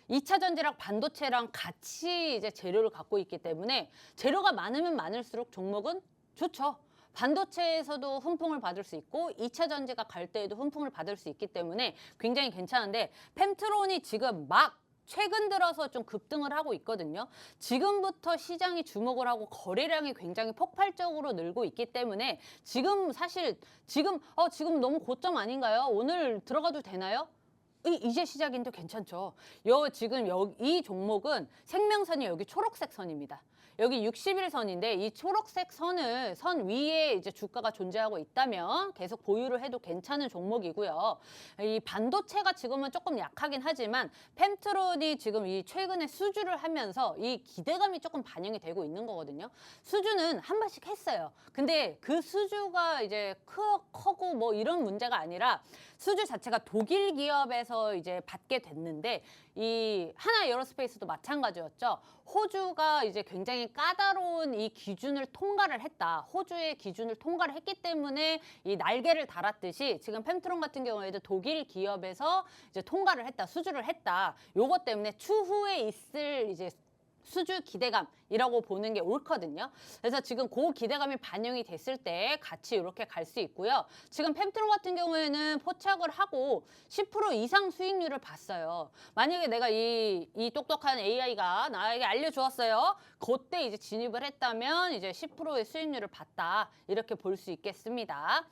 2차 전지랑 반도체랑 같이 이제 재료를 갖고 있기 때문에 재료가 많으면 많을수록 종목은 좋죠. 반도체에서도 훈풍을 받을 수 있고 2차 전지가 갈 때에도 훈풍을 받을 수 있기 때문에 굉장히 괜찮은데 펜트론이 지금 막 최근 들어서 좀 급등을 하고 있거든요. 지금부터 시장이 주목을 하고 거래량이 굉장히 폭발적으로 늘고 있기 때문에 지금 사실 지금 너무 고점 아닌가요? 오늘 들어가도 되나요? 이제 시작인데 괜찮죠. 지금 이 종목은 생명선이 여기 초록색 선입니다. 여기 60일선인데 이 초록색 선 위에 이제 주가가 존재하고 있다면 계속 보유를 해도 괜찮은 종목이고요. 이 반도체가 지금은 조금 약하긴 하지만 펜트론이 지금 이 최근에 수주를 하면서 이 기대감이 조금 반영이 되고 있는 거거든요. 수주는 한 번씩 했어요. 근데 그 수주가 이제 크고 뭐 이런 문제가 아니라 수주 자체가 독일 기업에서 이제 받게 됐는데 이 하나 에어로스페이스도 마찬가지였죠. 호주가 이제 굉장히 까다로운 이 기준을 통과를 했다. 호주의 기준을 통과를 했기 때문에 이 날개를 달았듯이 지금 펜트론 같은 경우에도 독일 기업에서 이제 통과를 했다. 수주를 했다. 요것 때문에 추후에 있을 이제 수주 기대감이라고 보는 게 옳거든요. 그래서 지금 그 기대감이 반영이 됐을 때 같이 이렇게 갈 수 있고요. 지금 펜트론 같은 경우에는 포착을 하고 10% 이상 수익률을 봤어요. 만약에 내가 이 똑똑한 AI가 나에게 알려주었어요. 그때 이제 진입을 했다면 이제 10%의 수익률을 봤다. 이렇게 볼 수 있겠습니다.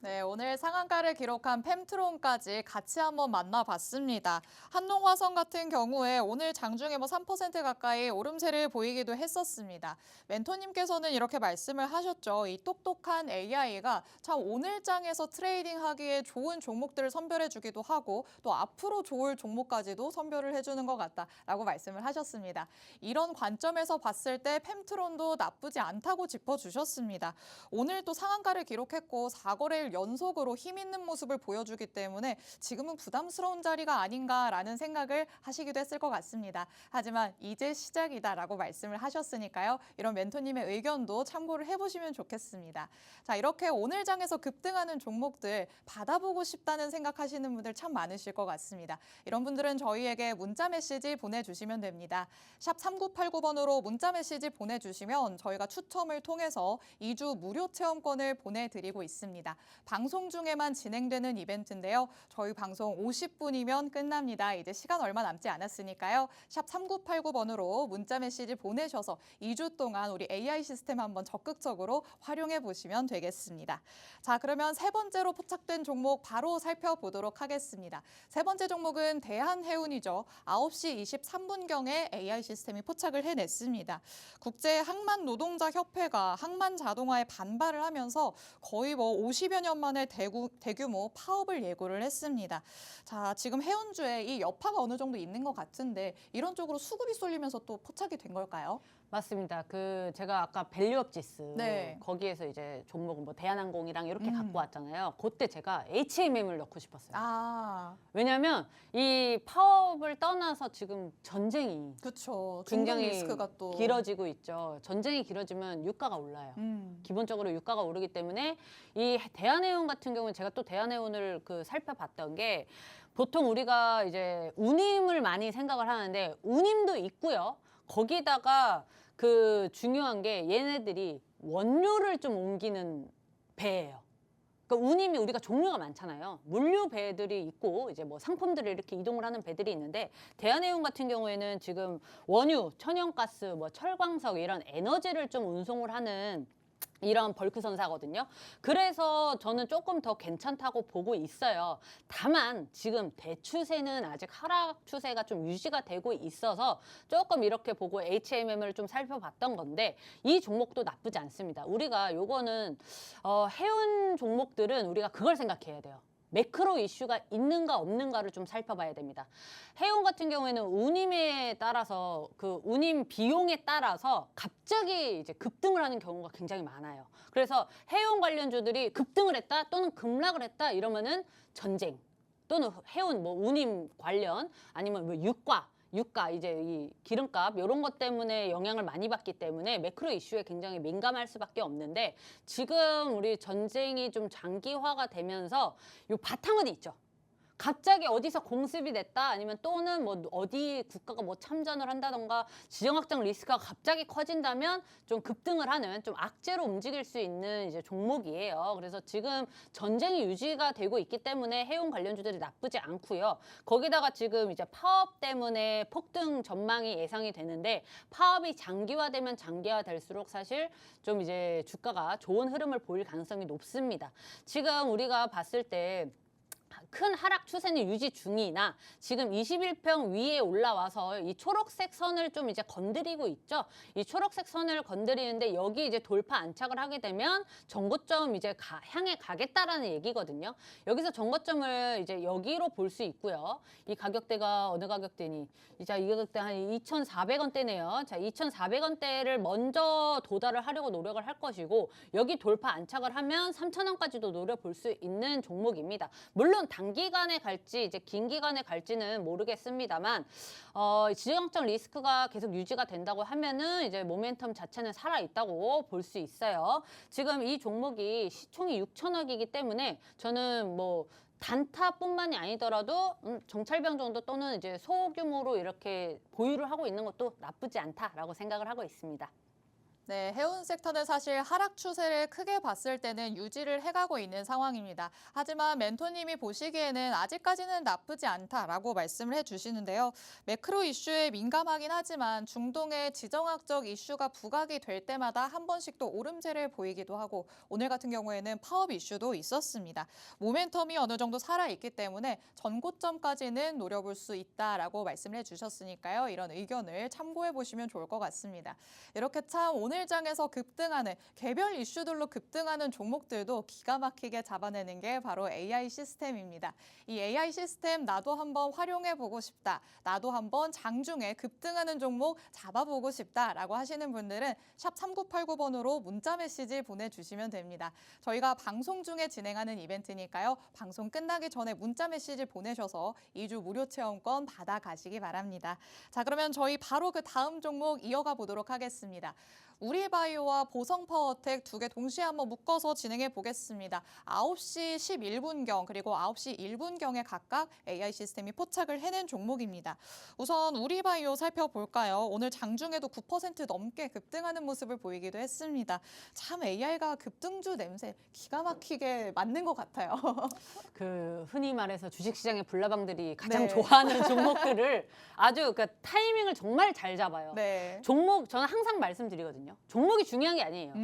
네, 오늘 상한가를 기록한 펜트론까지 같이 한번 만나봤습니다. 한농화성 같은 경우에 오늘 장중에 3% 가까이 오름세를 보이기도 했었습니다. 멘토님께서는 이렇게 말씀을 하셨죠. 이 똑똑한 AI가 참 오늘 장에서 트레이딩하기에 좋은 종목들을 선별해주기도 하고 또 앞으로 좋을 종목까지도 선별을 해주는 것 같다라고 말씀을 하셨습니다. 이런 관점에서 봤을 때 펜트론도 나쁘지 않다고 짚어주셨습니다. 오늘 또 상한가를 기록했고 4거래일 경기를 연속으로 힘 있는 모습을 보여주기 때문에 지금은 부담스러운 자리가 아닌가라는 생각을 하시기도 했을 것 같습니다. 하지만 이제 시작이다라고 말씀을 하셨으니까요. 이런 멘토님의 의견도 참고를 해보시면 좋겠습니다. 자, 이렇게 오늘 장에서 급등하는 종목들 받아보고 싶다는 생각하시는 분들 참 많으실 것 같습니다. 이런 분들은 저희에게 문자 메시지 보내주시면 됩니다. 샵 3989번으로 문자 메시지 보내주시면 저희가 추첨을 통해서 2주 무료 체험권을 보내드리고 있습니다. 방송 중에만 진행되는 이벤트인데요. 저희 방송 50분이면 끝납니다. 이제 시간 얼마 남지 않았으니까요. 샵 3989번으로 문자 메시지 보내셔서 2주 동안 우리 AI 시스템 한번 적극적으로 활용해 보시면 되겠습니다. 자, 그러면 세 번째로 포착된 종목 바로 살펴보도록 하겠습니다. 세 번째 종목은 대한해운이죠. 9시 23분경에 AI 시스템이 포착을 해냈습니다. 국제항만노동자협회가 항만자동화에 반발을 하면서 거의 50여 년 만에 대규모 파업을 예고를 했습니다. 자, 지금 해운주에 이 여파가 어느 정도 있는 것 같은데 이런 쪽으로 수급이 쏠리면서 또 포착이 된 걸까요?
맞습니다. 제가 아까 밸류업 지수
네.
거기에서 이제 종목은 뭐 대한항공이랑 이렇게 갖고 왔잖아요. 그때 제가 HMM을 넣고 싶었어요.
아,
왜냐하면 이 파업을 떠나서 지금 전쟁이
그렇죠. 중동
굉장히
리스크가 또
길어지고 있죠. 전쟁이 길어지면 유가가 올라요. 기본적으로 유가가 오르기 때문에 이 대한해운 같은 경우는 제가 또 대한해운을 살펴봤던 게 보통 우리가 이제 운임을 많이 생각을 하는데 운임도 있고요. 거기다가 중요한 게 얘네들이 원료를 좀 옮기는 배예요. 그러니까 운임이 우리가 종류가 많잖아요. 물류 배들이 있고 이제 뭐 상품들을 이렇게 이동을 하는 배들이 있는데 대한해운 같은 경우에는 지금 원유, 천연가스, 뭐 철광석 이런 에너지를 좀 운송을 하는 이런 벌크 선사거든요. 그래서 저는 조금 더 괜찮다고 보고 있어요. 다만 지금 대추세는 아직 하락 추세가 좀 유지가 되고 있어서 조금 이렇게 보고 HMM을 좀 살펴봤던 건데 이 종목도 나쁘지 않습니다. 우리가 요거는 해운 종목들은 우리가 그걸 생각해야 돼요. 매크로 이슈가 있는가 없는가를 좀 살펴봐야 됩니다. 해운 같은 경우에는 운임에 따라서 운임 비용에 따라서 갑자기 이제 급등을 하는 경우가 굉장히 많아요. 그래서 해운 관련주들이 급등을 했다 또는 급락을 했다 이러면은 전쟁 또는 해운 뭐 운임 관련 아니면 뭐 유가 이제 이 기름값 이런 것 때문에 영향을 많이 받기 때문에 매크로 이슈에 굉장히 민감할 수밖에 없는데 지금 우리 전쟁이 좀 장기화가 되면서 요 바탕은 있죠. 갑자기 어디서 공습이 됐다 아니면 또는 뭐 어디 국가가 뭐 참전을 한다던가 지정학적 리스크가 갑자기 커진다면 좀 급등을 하는 좀 악재로 움직일 수 있는 이제 종목이에요. 그래서 지금 전쟁이 유지가 되고 있기 때문에 해운 관련주들이 나쁘지 않고요. 거기다가 지금 이제 파업 때문에 폭등 전망이 예상이 되는데 파업이 장기화되면 장기화될수록 사실 좀 이제 주가가 좋은 흐름을 보일 가능성이 높습니다. 지금 우리가 봤을 때 큰 하락 추세는 유지 중이나 지금 21평 위에 올라와서 이 초록색 선을 좀 이제 건드리고 있죠. 이 초록색 선을 건드리는데 여기 이제 돌파 안착을 하게 되면 정고점 이제 향해 가겠다라는 얘기거든요. 여기서 정고점을 이제 여기로 볼 수 있고요. 이 가격대가 어느 가격대니? 이제 이 가격대 한 2,400원대네요. 자, 2,400원대를 먼저 도달을 하려고 노력을 할 것이고 여기 돌파 안착을 하면 3,000원까지도 노려볼 수 있는 종목입니다. 물론 단기간에 갈지 이제 긴 기간에 갈지는 모르겠습니다만 지정학적 리스크가 계속 유지가 된다고 하면은 이제 모멘텀 자체는 살아 있다고 볼 수 있어요. 지금 이 종목이 시총이 6천억이기 때문에 저는 뭐 단타뿐만이 아니더라도 정찰병 정도 또는 이제 소규모로 이렇게 보유를 하고 있는 것도 나쁘지 않다라고 생각을 하고 있습니다.
네, 해운 섹터는 사실 하락 추세를 크게 봤을 때는 유지를 해가고 있는 상황입니다. 하지만 멘토님이 보시기에는 아직까지는 나쁘지 않다라고 말씀을 해주시는데요. 매크로 이슈에 민감하긴 하지만 중동의 지정학적 이슈가 부각이 될 때마다 한 번씩 또 오름세를 보이기도 하고 오늘 같은 경우에는 파업 이슈도 있었습니다. 모멘텀이 어느 정도 살아있기 때문에 전고점까지는 노려볼 수 있다라고 말씀을 해주셨으니까요. 이런 의견을 참고해 보시면 좋을 것 같습니다. 이렇게 참 오늘 오늘 장에서 급등하는 개별 이슈들로 급등하는 종목들도 기가 막히게 잡아내는 게 바로 AI 시스템입니다. 이 AI 시스템 나도 한번 활용해보고 싶다. 나도 한번 장중에 급등하는 종목 잡아보고 싶다라고 하시는 분들은 샵 3989번으로 문자 메시지 보내주시면 됩니다. 저희가 방송 중에 진행하는 이벤트니까요. 방송 끝나기 전에 문자 메시지 보내셔서 2주 무료 체험권 받아가시기 바랍니다. 자, 그러면 저희 바로 그 다음 종목 이어가 보도록 하겠습니다. 우리바이오와 보성파워텍 두 개 동시에 한번 묶어서 진행해 보겠습니다. 9시 11분경 그리고 9시 1분경에 각각 AI 시스템이 포착을 해낸 종목입니다. 우선 우리바이오 살펴볼까요? 오늘 장중에도 9% 넘게 급등하는 모습을 보이기도 했습니다. 참 AI가 급등주 냄새 기가 막히게 맞는 것 같아요.
그 흔히 말해서 주식시장의 불나방들이 가장
네.
좋아하는 종목들을 아주 그 타이밍을 정말 잘 잡아요.
네.
종목 저는 항상 말씀드리거든요. 종목이 중요한 게 아니에요.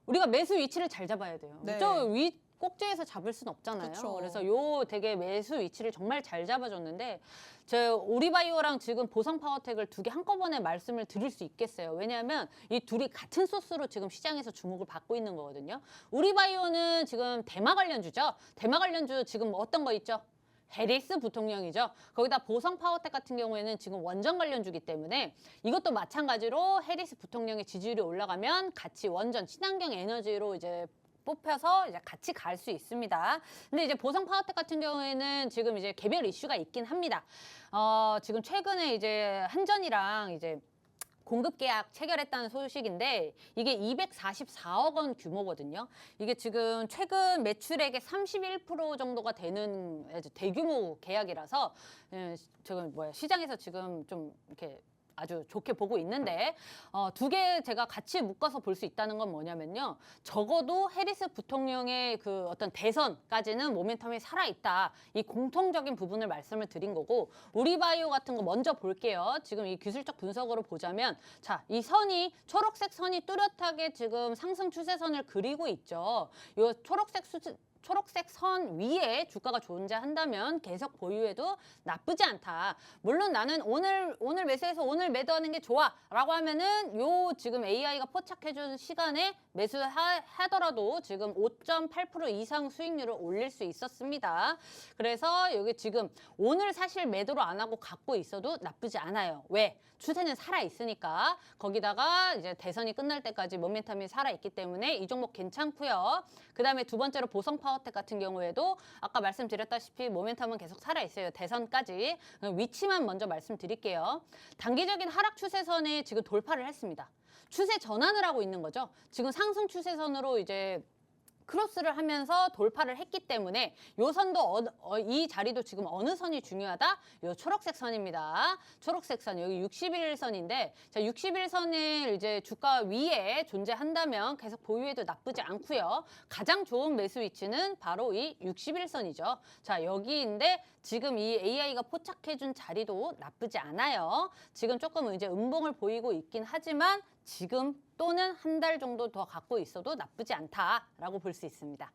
우리가 매수 위치를 잘 잡아야 돼요.
네.
저 위 꼭지에서 잡을 순 없잖아요.
그쵸.
그래서 요 되게 매수 위치를 정말 잘 잡아줬는데 저 우리바이오랑 지금 보성파워텍을 두 개 한꺼번에 말씀을 드릴 수 있겠어요. 왜냐하면 이 둘이 같은 소스로 지금 시장에서 주목을 받고 있는 거거든요. 우리바이오는 지금 대마 관련주죠. 대마 관련주 지금 어떤 거 있죠? 해리스 부통령이죠. 거기다 보성파워텍 같은 경우에는 지금 원전 관련주기 때문에 이것도 마찬가지로 해리스 부통령의 지지율이 올라가면 같이 원전 친환경 에너지로 이제 뽑혀서 이제 같이 갈 수 있습니다. 근데 이제 보성파워텍 같은 경우에는 지금 이제 개별 이슈가 있긴 합니다. 지금 최근에 이제 한전이랑 이제 공급 계약 체결했다는 소식인데 이게 244억 원 규모거든요. 이게 지금 최근 매출액의 31% 정도가 되는 대규모 계약이라서 지금 시장에서 지금 좀 이렇게 아주 좋게 보고 있는데 두 개 제가 같이 묶어서 볼 수 있다는 건 뭐냐면요. 적어도 해리스 부통령의 그 어떤 대선까지는 모멘텀이 살아있다. 이 공통적인 부분을 말씀을 드린 거고 우리바이오 같은 거 먼저 볼게요. 지금 이 기술적 분석으로 보자면 자, 이 선이 초록색 선이 뚜렷하게 지금 상승 추세선을 그리고 있죠. 이 초록색 선 위에 주가가 존재한다면 계속 보유해도 나쁘지 않다. 물론 나는 오늘 매수해서 오늘 매도하는 게 좋아라고 하면은 요 지금 AI가 포착해준 시간에 매수하더라도 지금 5.8% 이상 수익률을 올릴 수 있었습니다. 그래서 여기 지금 오늘 사실 매도를 안 하고 갖고 있어도 나쁘지 않아요. 왜? 추세는 살아 있으니까. 거기다가 이제 대선이 끝날 때까지 모멘텀이 살아 있기 때문에 이 종목 괜찮고요. 그다음에 두 번째로 보성파워텍 같은 경우에도 아까 말씀드렸다시피 모멘텀은 계속 살아 있어요. 대선까지. 위치만 먼저 말씀드릴게요. 단기적인 하락 추세선에 지금 돌파를 했습니다. 추세 전환을 하고 있는 거죠. 지금 상승 추세선으로 이제 크로스를 하면서 돌파를 했기 때문에 요 선도 이 자리도 지금 어느 선이 중요하다? 요 초록색 선입니다. 초록색 선 여기 61선인데 자 61선을 이제 주가 위에 존재한다면 계속 보유해도 나쁘지 않고요. 가장 좋은 매수 위치는 바로 이 61선이죠. 자 여기인데 지금 이 AI가 포착해준 자리도 나쁘지 않아요. 지금 조금 이제 음봉을 보이고 있긴 하지만 지금 또는 한 달 정도 더 갖고 있어도 나쁘지 않다라고 볼 수 있습니다.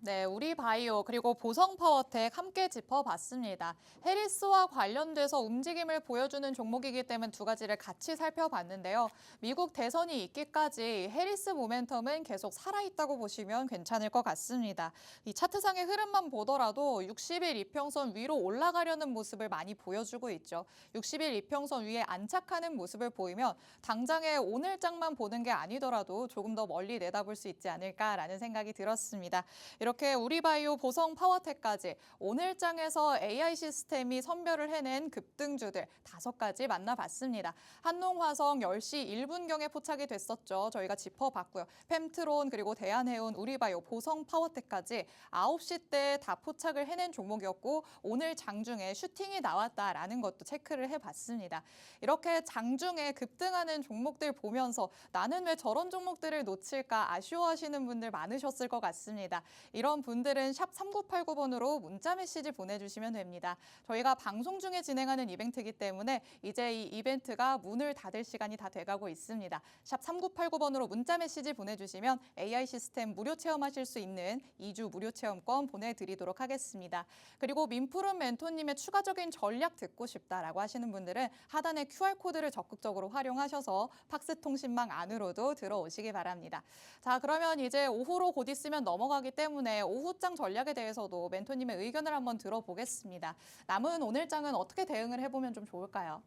네, 우리바이오 그리고 보성파워텍 함께 짚어봤습니다. 해리스와 관련돼서 움직임을 보여주는 종목이기 때문에 두 가지를 같이 살펴봤는데요. 미국 대선이 있기까지 해리스 모멘텀은 계속 살아있다고 보시면 괜찮을 것 같습니다. 이 차트상의 흐름만 보더라도 60일 이평선 위로 올라가려는 모습을 많이 보여주고 있죠. 60일 이평선 위에 안착하는 모습을 보이면 당장의 오늘장만 보는 게 아니더라도 조금 더 멀리 내다볼 수 있지 않을까라는 생각이 들었습니다. 이렇게 우리바이오, 보성파워텍까지 오늘장에서 AI 시스템이 선별을 해낸 급등주들 5가지 만나봤습니다. 한농화성 10시 1분경에 포착이 됐었죠. 저희가 짚어봤고요. 펜트론 그리고 대한해운, 우리바이오, 보성파워텍까지 9시 때 다 포착을 해낸 종목이었고 오늘 장중에 슈팅이 나왔다라는 것도 체크를 해봤습니다. 이렇게 장중에 급등하는 종목들 보면서 나는 왜 저런 종목들을 놓칠까 아쉬워하시는 분들 많으셨을 것 같습니다. 이런 분들은 샵 3989번으로 문자 메시지 보내주시면 됩니다. 저희가 방송 중에 진행하는 이벤트이기 때문에 이제 이 이벤트가 문을 닫을 시간이 다 돼가고 있습니다. 샵 3989번으로 문자 메시지 보내주시면 AI 시스템 무료 체험하실 수 있는 2주 무료 체험권 보내드리도록 하겠습니다. 그리고 민푸른 멘토님의 추가적인 전략 듣고 싶다라고 하시는 분들은 하단의 QR코드를 적극적으로 활용하셔서 팍스통신망 안으로도 들어오시기 바랍니다. 자, 그러면 이제 오후로 곧 있으면 넘어가기 때문에 오후장 전략에 대해서도 멘토님의 의견을 한번 들어보겠습니다. 남은 오늘장은 어떻게 대응을 해보면 좀 좋을까요?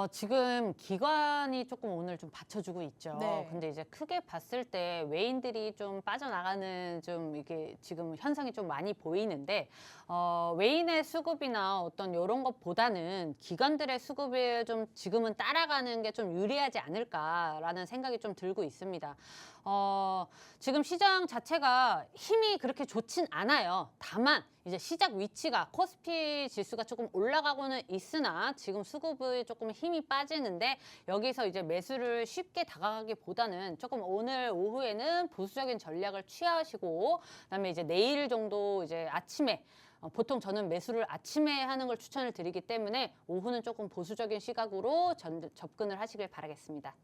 지금 기관이 조금 오늘 좀 받쳐주고 있죠.
네.
근데 이제 크게 봤을 때 외인들이 좀 빠져나가는 좀 이게 지금 현상이 좀 많이 보이는데, 외인의 수급이나 어떤 이런 것보다는 기관들의 수급에 좀 지금은 따라가는 게 좀 유리하지 않을까라는 생각이 좀 들고 있습니다. 지금 시장 자체가 힘이 그렇게 좋진 않아요. 다만 이제 시작 위치가 코스피 지수가 조금 올라가고는 있으나 지금 수급이 조금 힘이 빠지는데, 여기서 이제 매수를 쉽게 다가가기보다는 조금 오늘 오후에는 보수적인 전략을 취하시고, 그다음에 이제 내일 정도 이제 아침에 보통 저는 매수를 아침에 하는 걸 추천을 드리기 때문에 오후는 조금 보수적인 시각으로 접근을 하시길 바라겠습니다.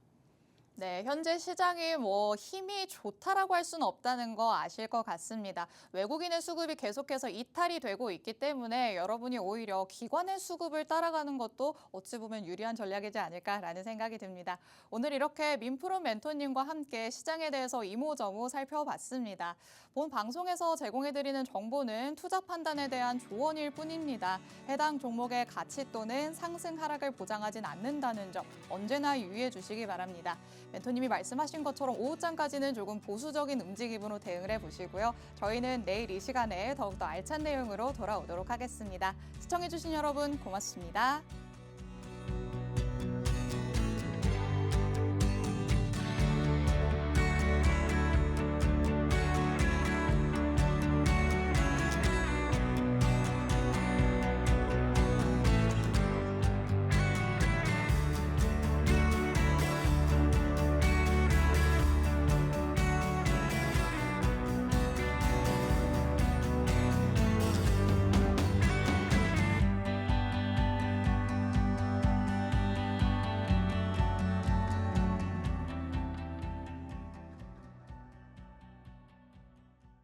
네, 현재 시장이 힘이 좋다라고 할 수는 없다는 거 아실 것 같습니다. 외국인의 수급이 계속해서 이탈이 되고 있기 때문에 여러분이 오히려 기관의 수급을 따라가는 것도 어찌 보면 유리한 전략이지 않을까라는 생각이 듭니다. 오늘 이렇게 민프로 멘토님과 함께 시장에 대해서 이모저모 살펴봤습니다. 본 방송에서 제공해드리는 정보는 투자 판단에 대한 조언일 뿐입니다. 해당 종목의 가치 또는 상승 하락을 보장하진 않는다는 점 언제나 유의해 주시기 바랍니다. 멘토님이 말씀하신 것처럼 오후장까지는 조금 보수적인 움직임으로 대응을 해보시고요. 저희는 내일 이 시간에 더욱더 알찬 내용으로 돌아오도록 하겠습니다. 시청해주신 여러분 고맙습니다.